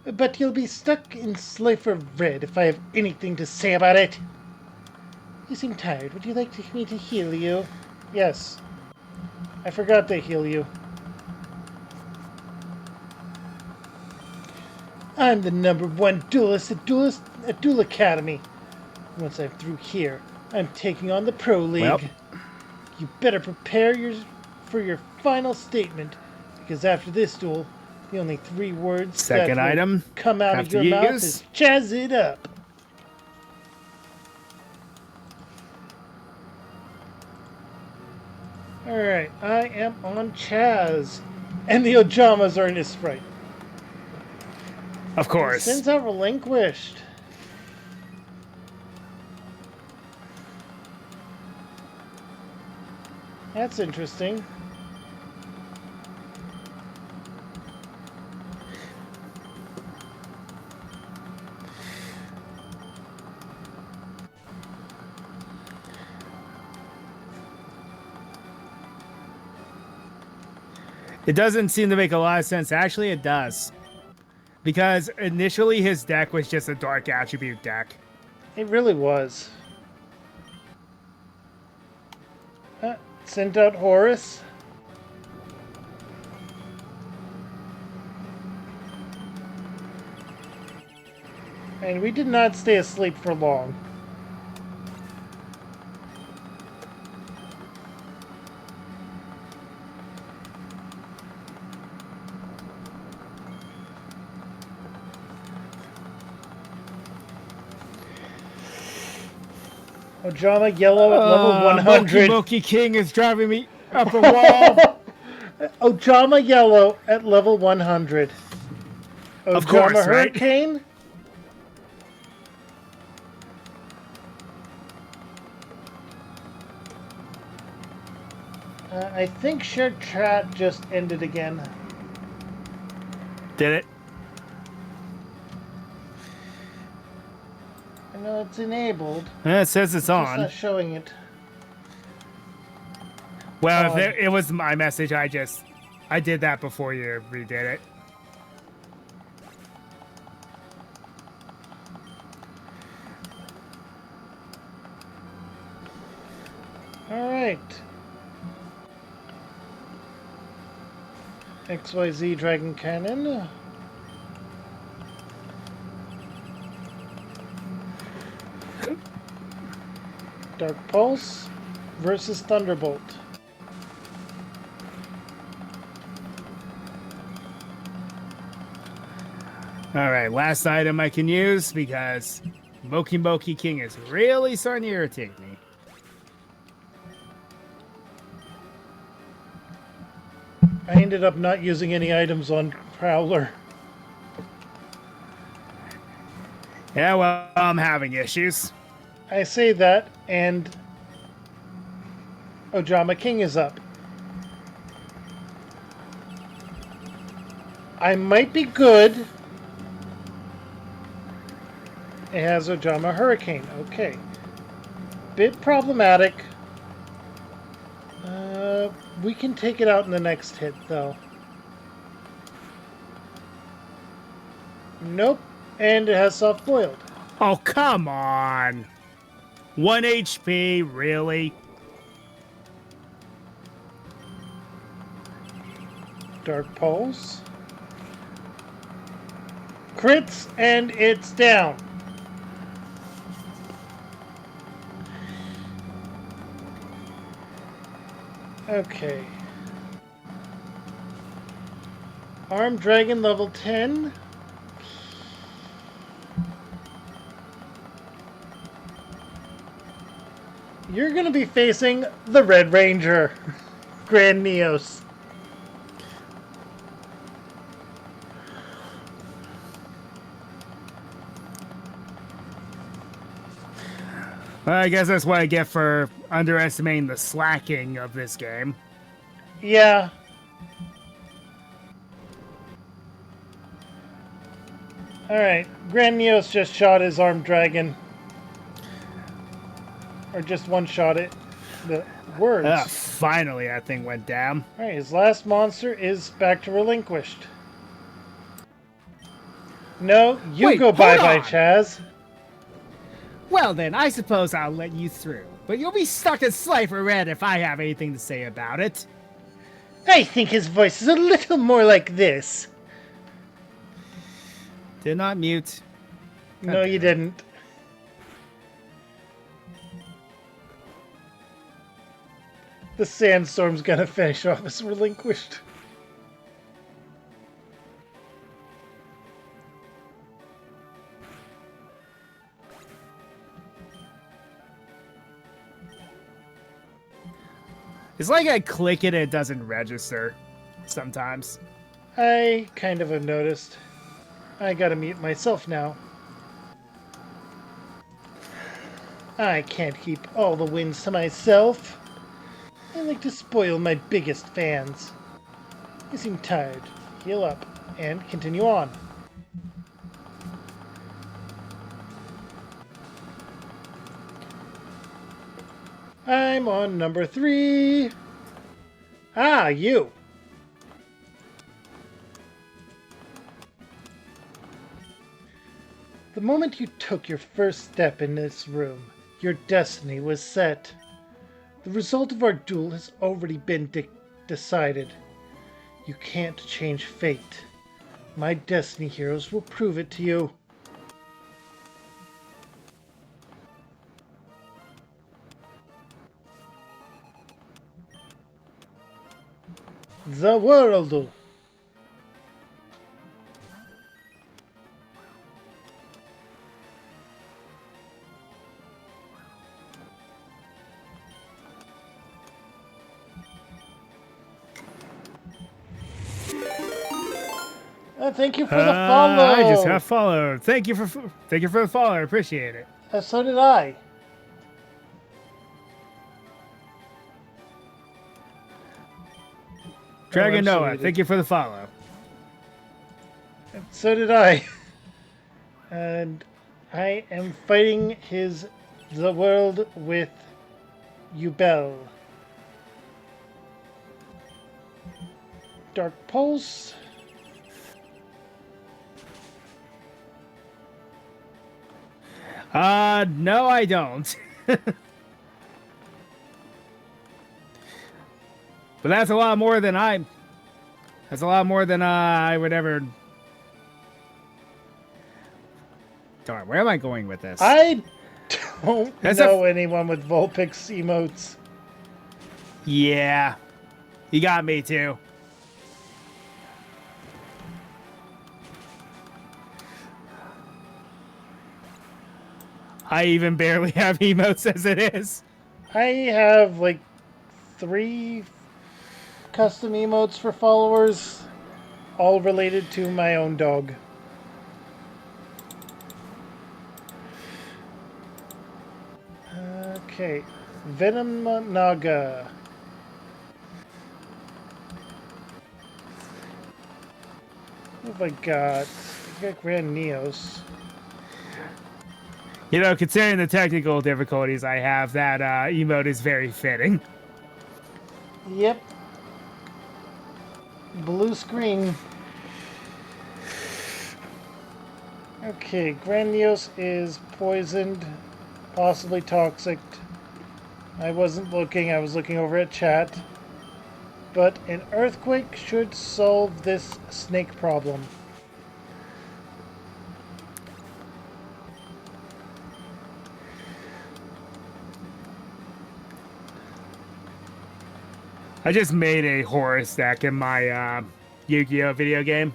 But you'll be stuck in Slifer Red if I have anything to say about it. You seem tired. Would you like me to heal you? Yes. I forgot to heal you. I'm the #1 duelist at Duel Academy. Once I'm through here, I'm taking on the Pro League. Well. You better prepare for your final statement, because after this duel, the only 3 words Second that will item, come out of have to your mouth use. is "Chaz it up." Alright, I am on Chaz. And the Ojamas are in his sprite. Of course. Sends out relinquished. That's interesting. It doesn't seem to make a lot of sense. Actually, it does. Because initially his deck was just a dark attribute deck. It really was. Sent out Horus. And we did not stay asleep for long. Ojama Yellow at level 100. Moki King is driving me up a wall. Ojama Yellow at level 100. Ojama Of course, right? Hurricane. I think shared chat just ended again. Did it? I know it's enabled. It says it's It's on. not showing it. Well, if it was my message, I did that before you redid it. Alright. XYZ Dragon Cannon. Dark Pulse versus Thunderbolt. Alright, last item I can use because Moki King is really starting to irritate me. I ended up not using any items on Prowler. Yeah, well, I'm having issues. I say that, and Ojama King is up. I might be good. It has Ojama Hurricane. Okay. Bit problematic. We can take it out in the next hit, though. Nope. And it has soft-boiled. Oh, come on. 1 HP, really? Dark Pulse. Crits, and it's down. Okay. Armed Dragon level 10. You're going to be facing the Red Ranger, Grand Neos. Well, I guess that's what I get for underestimating the slacking of this game. Yeah. Alright, Grand Neos just shot his armed dragon. Or just one-shot it. The words. Finally, that thing went down. Alright, his last monster is back to relinquished. No, you Wait, go hold bye-bye, on. Chaz. Well then, I suppose I'll let you through. But you'll be stuck in Slifer Red if I have anything to say about it. I think his voice is a little more like this. Did not mute. No, you didn't. The sandstorm's gonna finish off as relinquished. It's like I click it and it doesn't register sometimes. I kind of have noticed. I gotta mute myself now. I can't keep all the wins to myself. I like to spoil my biggest fans. You seem tired. Heal up and continue on. I'm on number 3. Ah, you. The moment you took your first step in this room, your destiny was set. The result of our duel has already been decided. You can't change fate. My Destiny heroes will prove it to you. The world. Thank you for the follow. I just have followed. Thank you for the follow. I appreciate it. So did I. Dragon Noah, absolutely. thank you for the follow. So did I. And I am fighting the world with Yubel. Dark Pulse. No, I don't. But that's a lot more than I would ever. Darn, where am I going with this? I don't That's know anyone with Vulpix emotes. Yeah, you got me too. I even barely have emotes as it is. I have like 3 custom emotes for followers, all related to my own dog. Okay, Venom Naga. What have I got? I got Grand Neos. You know, considering the technical difficulties I have, that emote is very fitting. Yep. Blue screen. Okay, Grand Neos is poisoned, possibly toxic. I wasn't looking, I was looking over at chat. But an earthquake should solve this snake problem. I just made a horror stack in my Yu-Gi-Oh video game.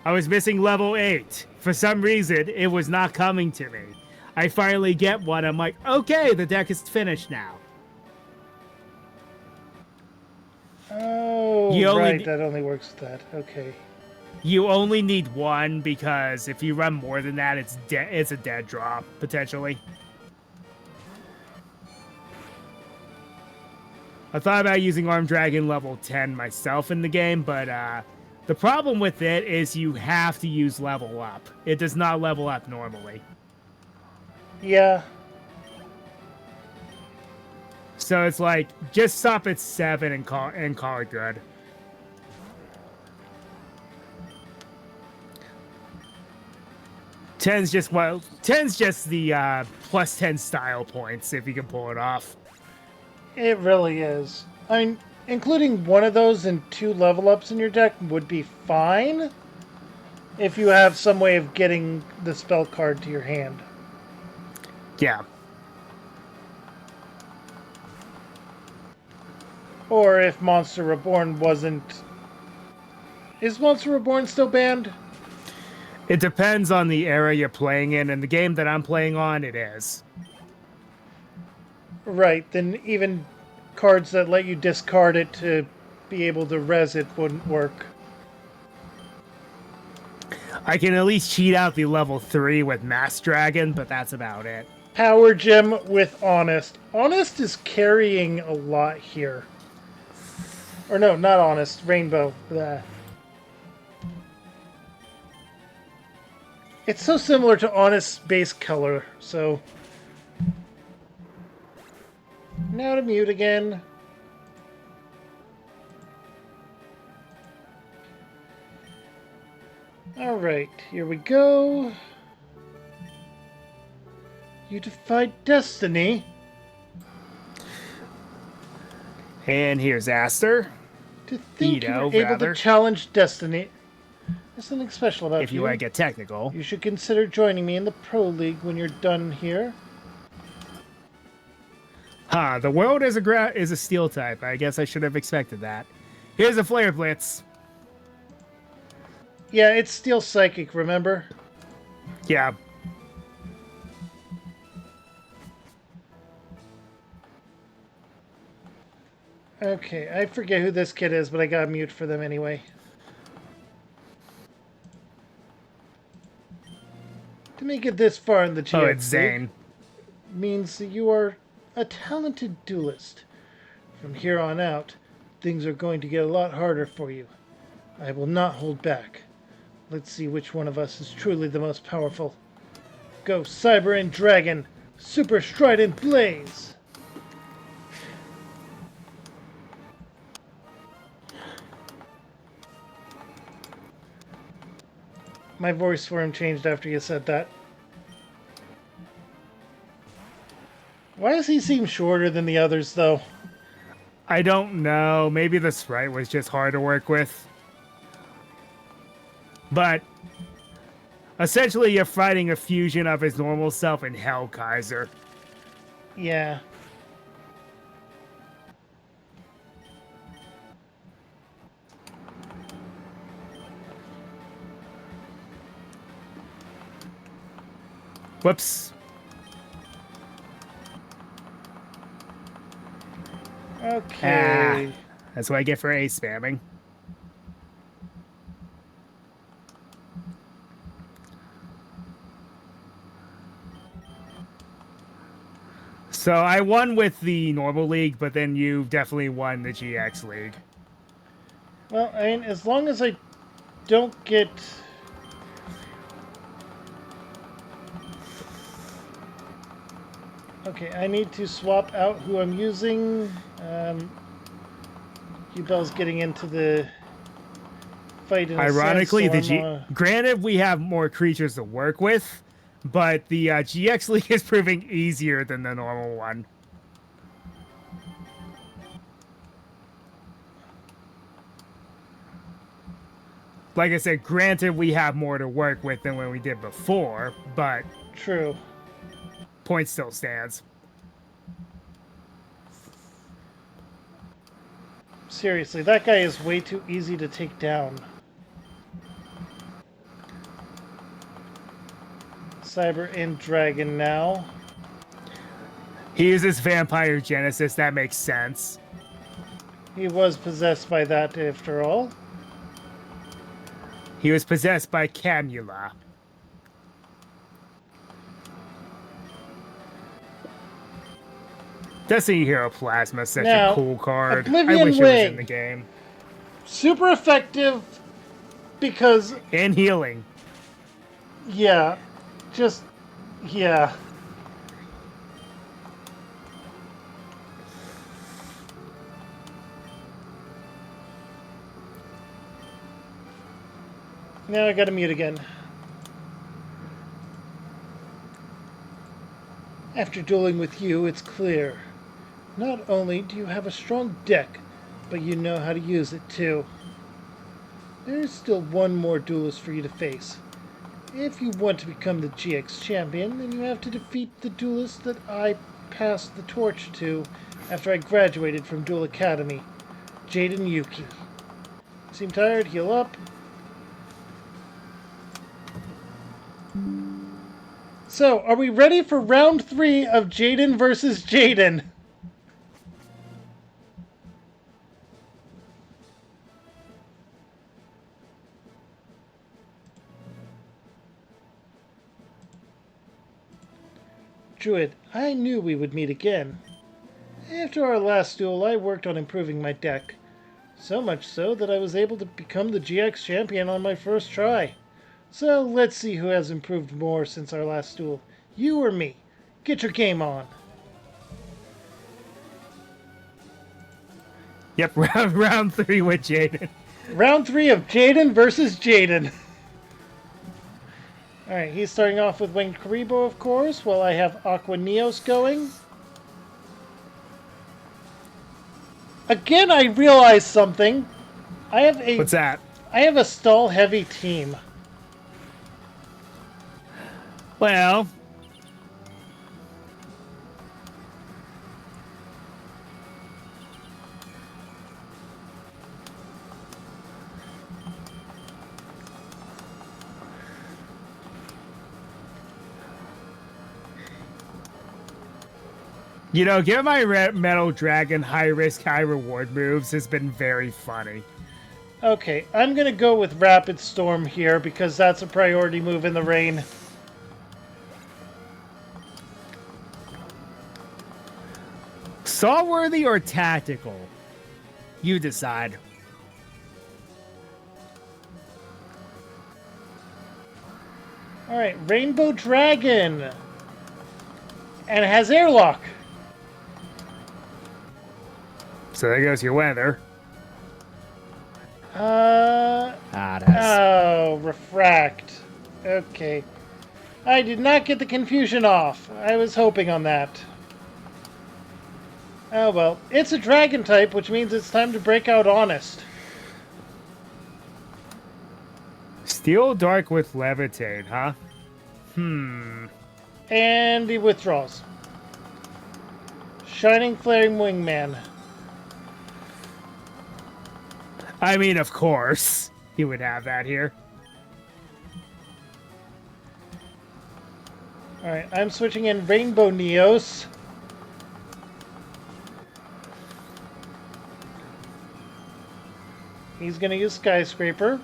I was missing level 8. For some reason, it was not coming to me. I finally get one. I'm like, okay, the deck is finished now. Oh, right, that only works with that. Okay. You only need one because if you run more than that, it's a dead draw, potentially. I thought about using Armed Dragon level 10 myself in the game, but the problem with it is you have to use level up. It does not level up normally. Yeah. So it's like, just stop at 7 and call it good. Ten's just the plus 10 style points if you can pull it off. It really is. I mean, including one of those and 2 level ups in your deck would be fine if you have some way of getting the spell card to your hand. Yeah. Or if Monster Reborn wasn't... Is Monster Reborn still banned? It depends on the era you're playing in, and the game that I'm playing on, it is. Right, then even cards that let you discard it to be able to res it wouldn't work. I can at least cheat out the level 3 with Mass Dragon, but that's about it. Power Gem with Honest. Honest is carrying a lot here. Or no, not Honest. Rainbow. Blah. It's so similar to Honest's base color, so... Now to mute again. Alright, here we go. You defied destiny. And here's Aster. To think you Ito, were able rather. to challenge destiny. There's something special about If you want to get technical. You should consider joining me in the Pro League when you're done here. Huh, the world is a steel type. I guess I should have expected that. Here's a Flare Blitz. Yeah, it's Steel Psychic, remember? Yeah. Okay, I forget who this kid is, but I got mute for them anyway. To make it this far in the GX Oh, it's Zane. means that you are a talented duelist. From here on out, things are going to get a lot harder for you. I will not hold back. Let's see which one of us is truly the most powerful. Go Cyber and Dragon, Super Strident Blaze! My voice for him changed after you said that. Why does he seem shorter than the others, though? I don't know. Maybe the sprite was just hard to work with. But essentially, you're fighting a fusion of his normal self and Hellkaiser. Yeah. Whoops. Okay. That's what I get for A spamming. So I won with the normal league, but then you definitely won the GX league. Well, I mean, as long as I don't get... Okay, I need to swap out who I'm using. Hubel's getting into the fight in Ironically, a sense, so granted we have more creatures to work with, but the GX league is proving easier than the normal one. Like I said, granted we have more to work with than when we did before, but True. point still stands. Seriously, that guy is way too easy to take down. Cyber and Dragon now. He uses Vampire Genesis, that makes sense. He was possessed by that after all. He was possessed by Camula. Destiny Hero Plasma is such Now, a cool card. I Oblivion wish it was in Wing. the game. Super effective because, And healing. yeah, just, yeah. Now I gotta mute again. After dueling with you, it's clear. Not only do you have a strong deck, but you know how to use it too. There's still one more duelist for you to face. If you want to become the GX champion, then you have to defeat the duelist that I passed the torch to after I graduated from Duel Academy, Jaden Yuki. Seem tired? Heal up. So, are we ready for round 3 of Jaden versus Jaden? Druid, I knew we would meet again. After our last duel, I worked on improving my deck. So much so that I was able to become the GX champion on my first try. So let's see who has improved more since our last duel. You or me? Get your game on. Yep, round 3 with Jaden. Round 3 of Jaden versus Jaden. Alright, he's starting off with Winged Karibo, of course, while I have Aqua Neos going. Again, I realized something. What's that? I have a stall-heavy team. Well, you know, giving my Metal Dragon high risk, high reward moves has been very funny. Okay, I'm gonna go with Rapid Storm here because that's a priority move in the rain. Saw-worthy or tactical? You decide. Alright, Rainbow Dragon. And it has airlock. So there goes your weather. Oh, Refract. Okay. I did not get the confusion off. I was hoping on that. Oh well. It's a dragon type, which means it's time to break out Honest. Steel Dark with Levitate, huh? And he withdraws. Shining Flaring Wingman. I mean, of course, he would have that here. Alright, I'm switching in Rainbow Neos. He's gonna use Skyscraper.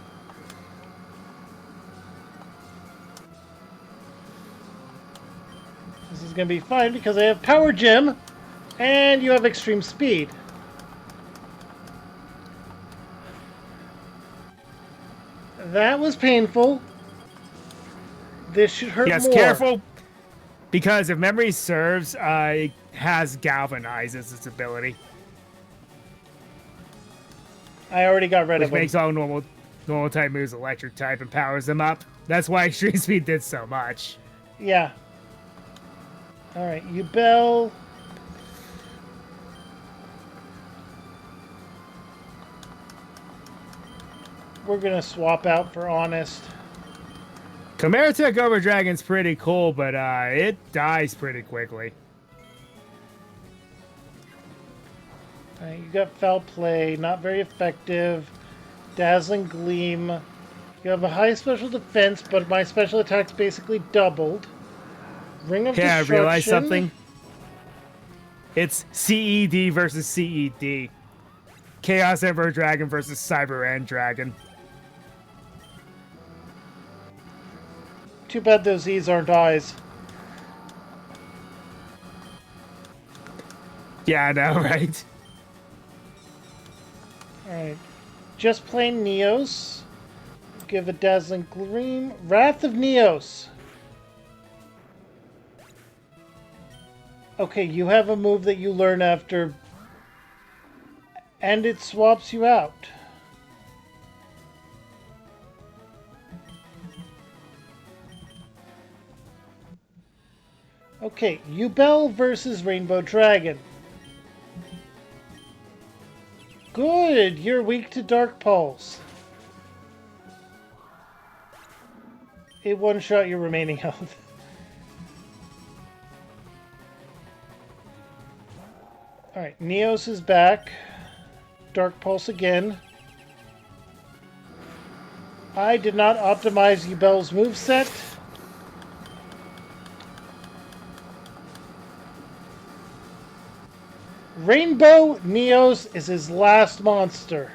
This is gonna be fine because I have Power Gem and you have Extreme Speed. That was painful. This should hurt Yes, more. careful, because if memory serves, it has Galvanize as its ability, I already got rid which of him. makes all normal type moves electric type and powers them up. That's why Extreme Speed did so much. Yeah. Alright, you Bell. We're gonna swap out for Honest. Chimeratech over Dragon's pretty cool, but it dies pretty quickly. Alright, you got Foul Play, not very effective. Dazzling Gleam. You have a high special defense, but my special attack's basically doubled. Ring of Yeah, I Destruction. realized something. It's CED versus CED. Chaos Emperor Dragon versus Cyber End Dragon. Too bad those E's aren't I's. Yeah, I know, right? Alright. Just plain Neos. Give a dazzling gleam. Wrath of Neos. Okay, you have a move that you learn after, and it swaps you out. Okay, Yubel versus Rainbow Dragon. Good, you're weak to Dark Pulse. It one-shot your remaining health. Alright, Neos is back. Dark Pulse again. I did not optimize Yubel's moveset. Rainbow Neos is his last monster.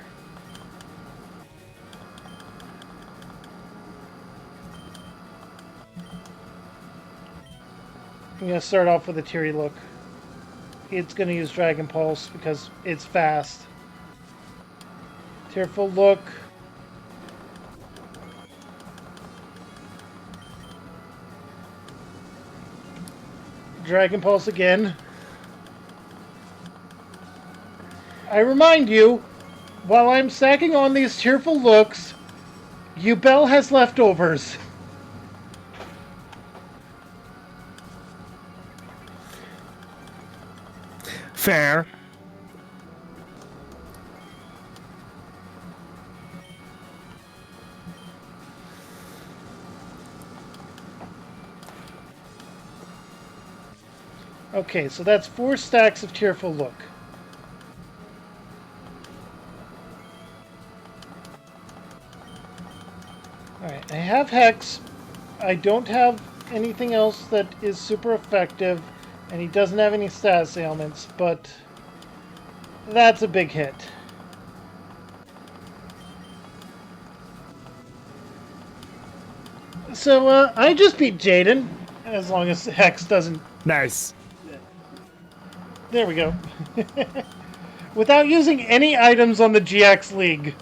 I'm going to start off with a teary look. It's going to use Dragon Pulse because it's fast. Tearful look. Dragon Pulse again. I remind you, while I'm stacking on these tearful looks, Yubel has leftovers. Fair. Okay, so that's 4 stacks of Tearful Look. Alright, I have Hex. I don't have anything else that is super effective, and he doesn't have any status ailments, but that's a big hit. So, I just beat Jaden, as long as Hex doesn't... Nice. There we go. Without using any items on the GX League.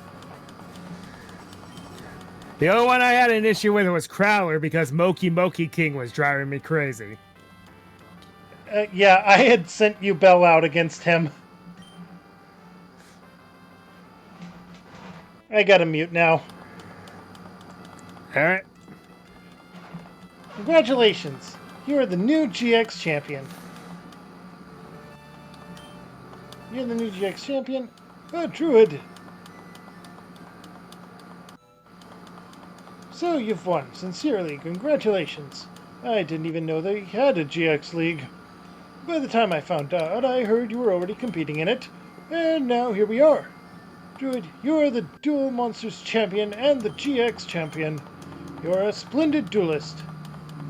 The only one I had an issue with was Crowler because Moki Moki King was driving me crazy. Yeah, I had sent you Bell out against him. I gotta mute now. Alright. Congratulations. You are the new GX champion. You're the new GX champion? Oh, Druid. So you've won. Sincerely, congratulations. I didn't even know they had a GX League. By the time I found out, I heard you were already competing in it. And now here we are. Druid, you are the Duel Monsters champion and the GX champion. You are a splendid duelist.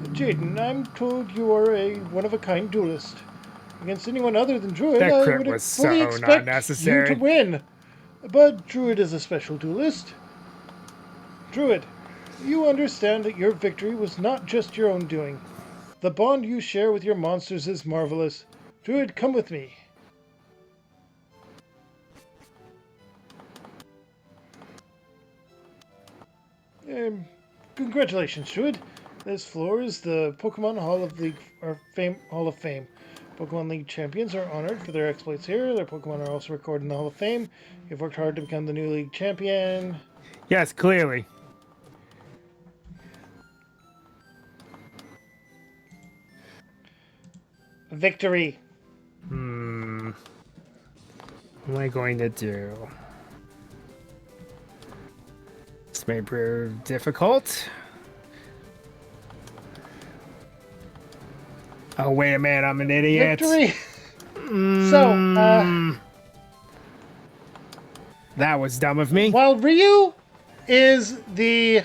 Jaden, I'm told you are a one-of-a-kind duelist. Against anyone other than Druid, That I crit would was fully so expect not you necessary. to win. But Druid is a special duelist. Druid, you understand that your victory was not just your own doing. The bond you share with your monsters is marvelous. Druid, come with me. Congratulations, Druid. This floor is the Pokemon Hall of Fame. Pokemon League champions are honored for their exploits here. Their Pokemon are also recorded in the Hall of Fame. You've worked hard to become the new League champion. Yes, clearly. Victory. What am I going to do? This may prove difficult. Oh, wait a minute, I'm an idiot. Victory. That was dumb of me. While Ryu is the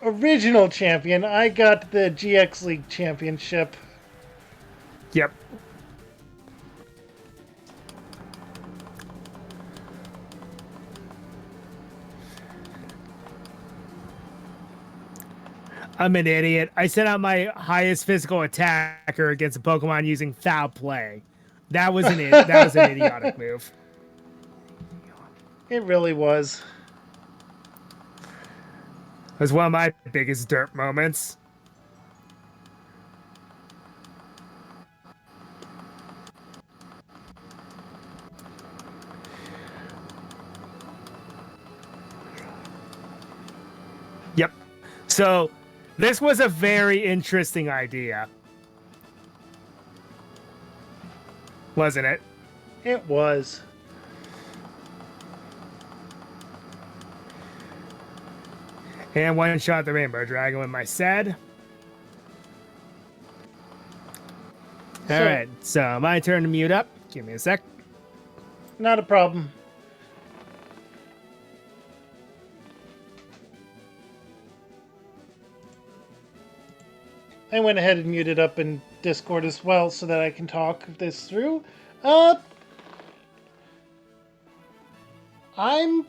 original champion, I got the GX League championship. Yep. I'm an idiot. I sent out my highest physical attacker against a Pokemon using foul play. That was that was an idiotic move. It really was. It was one of my biggest dirt moments. Yep. So this was a very interesting idea. Wasn't it? It was. And one shot the Rainbow Dragon with my said. All right, so my turn to mute up. Give me a sec. Not a problem. I went ahead and muted up in Discord as well so that I can talk this through. I'm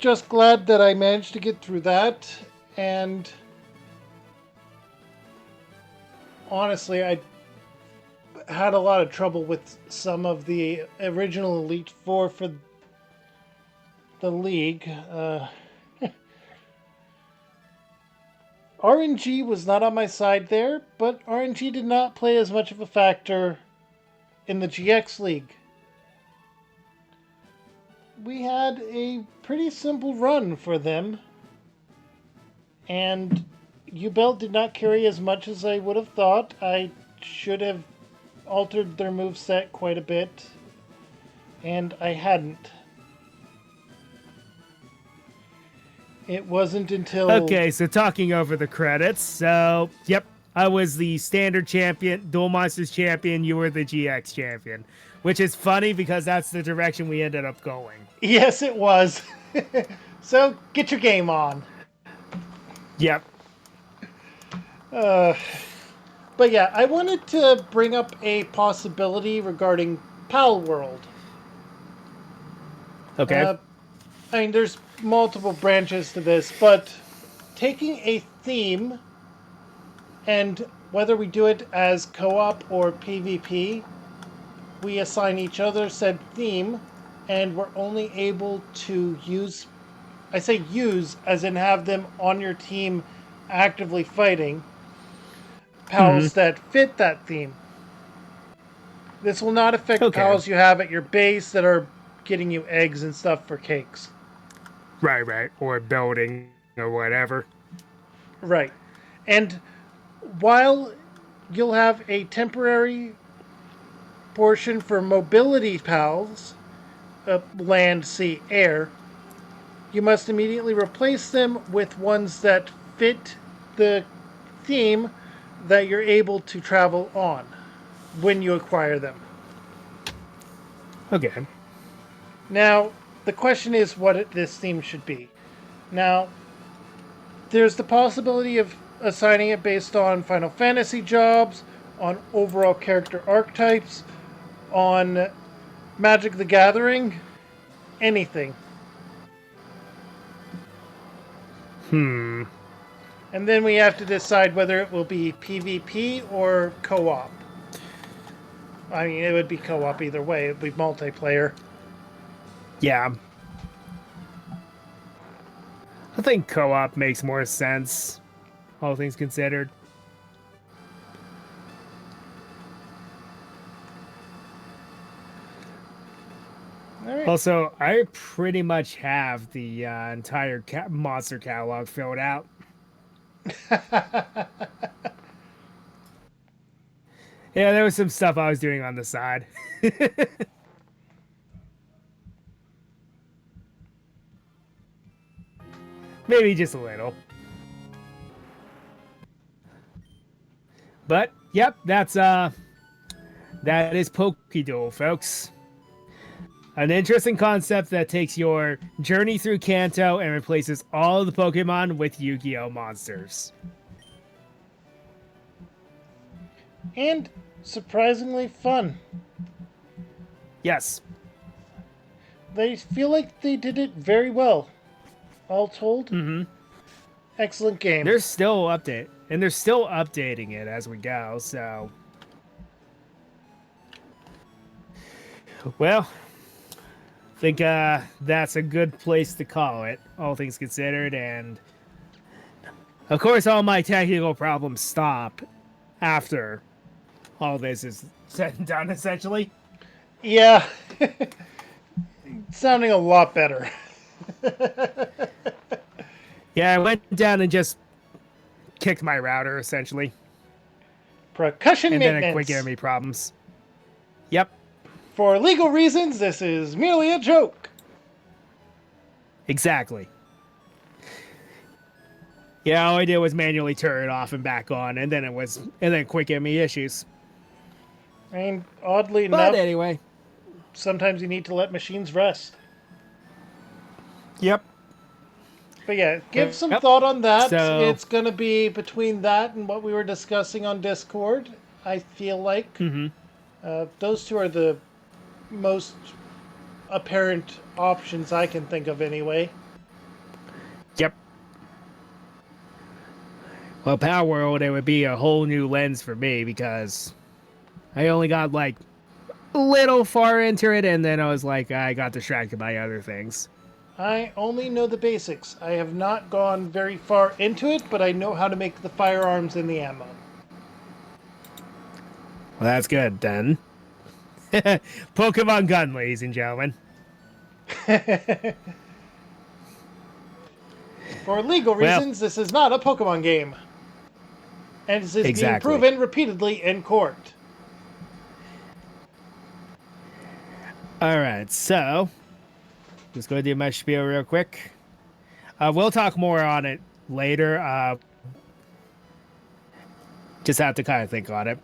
just glad that I managed to get through that, and honestly, I had a lot of trouble with some of the original Elite Four for the league. RNG was not on my side there, but RNG did not play as much of a factor in the GX League. We had a pretty simple run for them, and U-Belt did not carry as much as I would have thought. I should have altered their moveset quite a bit, and I hadn't. It wasn't until... Okay, so talking over the credits. So, yep, I was the standard champion, Duel Monsters champion. You were the GX champion, which is funny because that's the direction we ended up going. Yes, it was. So, get your game on. Yep. But yeah, I wanted to bring up a possibility regarding Pal World. Okay. I mean, there's multiple branches to this, but taking a theme, and whether we do it as co-op or PvP, we assign each other said theme, and we're only able to use, I say use, as in have them on your team actively fighting, pals that fit that theme. This will not affect pals you have at your base that are getting you eggs and stuff for cakes. Right. Or building or whatever. Right. And while you'll have a temporary portion for mobility pals, land, sea, air, you must immediately replace them with ones that fit the theme that you're able to travel on when you acquire them. Okay. Now, the question is what this theme should be. Now, there's the possibility of assigning it based on Final Fantasy jobs, on overall character archetypes, on Magic the Gathering, anything. And then we have to decide whether it will be PvP or co-op. I mean, it would be co-op either way. It would be multiplayer. Yeah. I think co-op makes more sense, all things considered. All right. Also, I pretty much have the entire monster catalog filled out. Yeah, there was some stuff I was doing on the side. Maybe just a little. But, yep, that is Pokéduel, folks. An interesting concept that takes your journey through Kanto and replaces all of the Pokemon with Yu-Gi-Oh! Monsters. And surprisingly fun. Yes. They feel like they did it very well, all told. Excellent game. They're still updating it as we go. So, well, I think that's a good place to call it, all things considered. And of course, all my technical problems stop after all this is said and done, essentially. Yeah. Sounding a lot better. Yeah, I went down and just kicked my router, essentially. Percussion And then maintenance. it quit giving me problems. Yep, For legal reasons, this is merely a joke. exactly. Yeah, all I did was manually turn it off and back on, and then it quit giving me issues. I mean, oddly But enough, anyway, sometimes you need to let machines rest. yep. But yeah, give some Yep. thought on that. So- It's going to be between that and what we were discussing on Discord, I feel like. Mm-hmm. Those two are the most apparent options I can think of anyway. Yep. Well, Power World, it would be a whole new lens for me because I only got like a little far into it, and then I was like, I got distracted by other things. I only know the basics. I have not gone very far into it, but I know how to make the firearms and the ammo. Well, that's good then. Pokemon Gun, ladies and gentlemen. For legal Well- reasons, this is not a Pokemon game. And this is Exactly. being proven repeatedly in court. All right, so just going to do my spiel real quick. We'll talk more on it later. Just have to kind of think on it.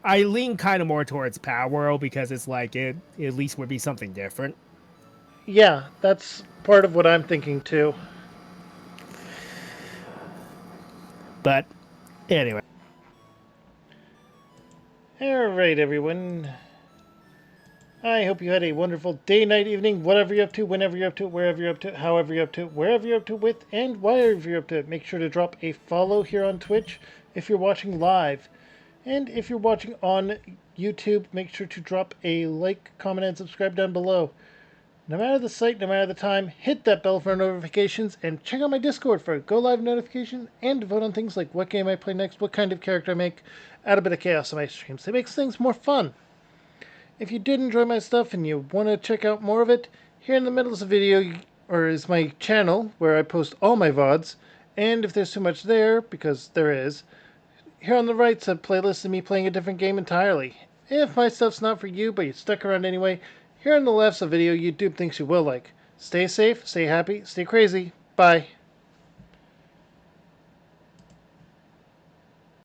I lean kind of more towards Power World because it's like it at least would be something different. Yeah, that's part of what I'm thinking too. But anyway, Alright, everyone. I hope you had a wonderful day, night, evening, whatever you're up to, whenever you're up to, wherever you're up to, however you're up to, wherever you're up to with, and wherever you're up to. Make sure to drop a follow here on Twitch if you're watching live. And if you're watching on YouTube, make sure to drop a like, comment, and subscribe down below. No matter the site, no matter the time, hit that bell for notifications, and check out my Discord for go live notifications, and vote on things like what game I play next, what kind of character I make, add a bit of chaos on my streams. It makes things more fun. If you did enjoy my stuff and you want to check out more of it, here in the middle is a video, or is my channel, where I post all my VODs, and if there's too much there, because there is, here on the right's a playlist of me playing a different game entirely. If my stuff's not for you, but you stuck around anyway, here on the left's a video YouTube thinks you will like. Stay safe, stay happy, stay crazy. Bye.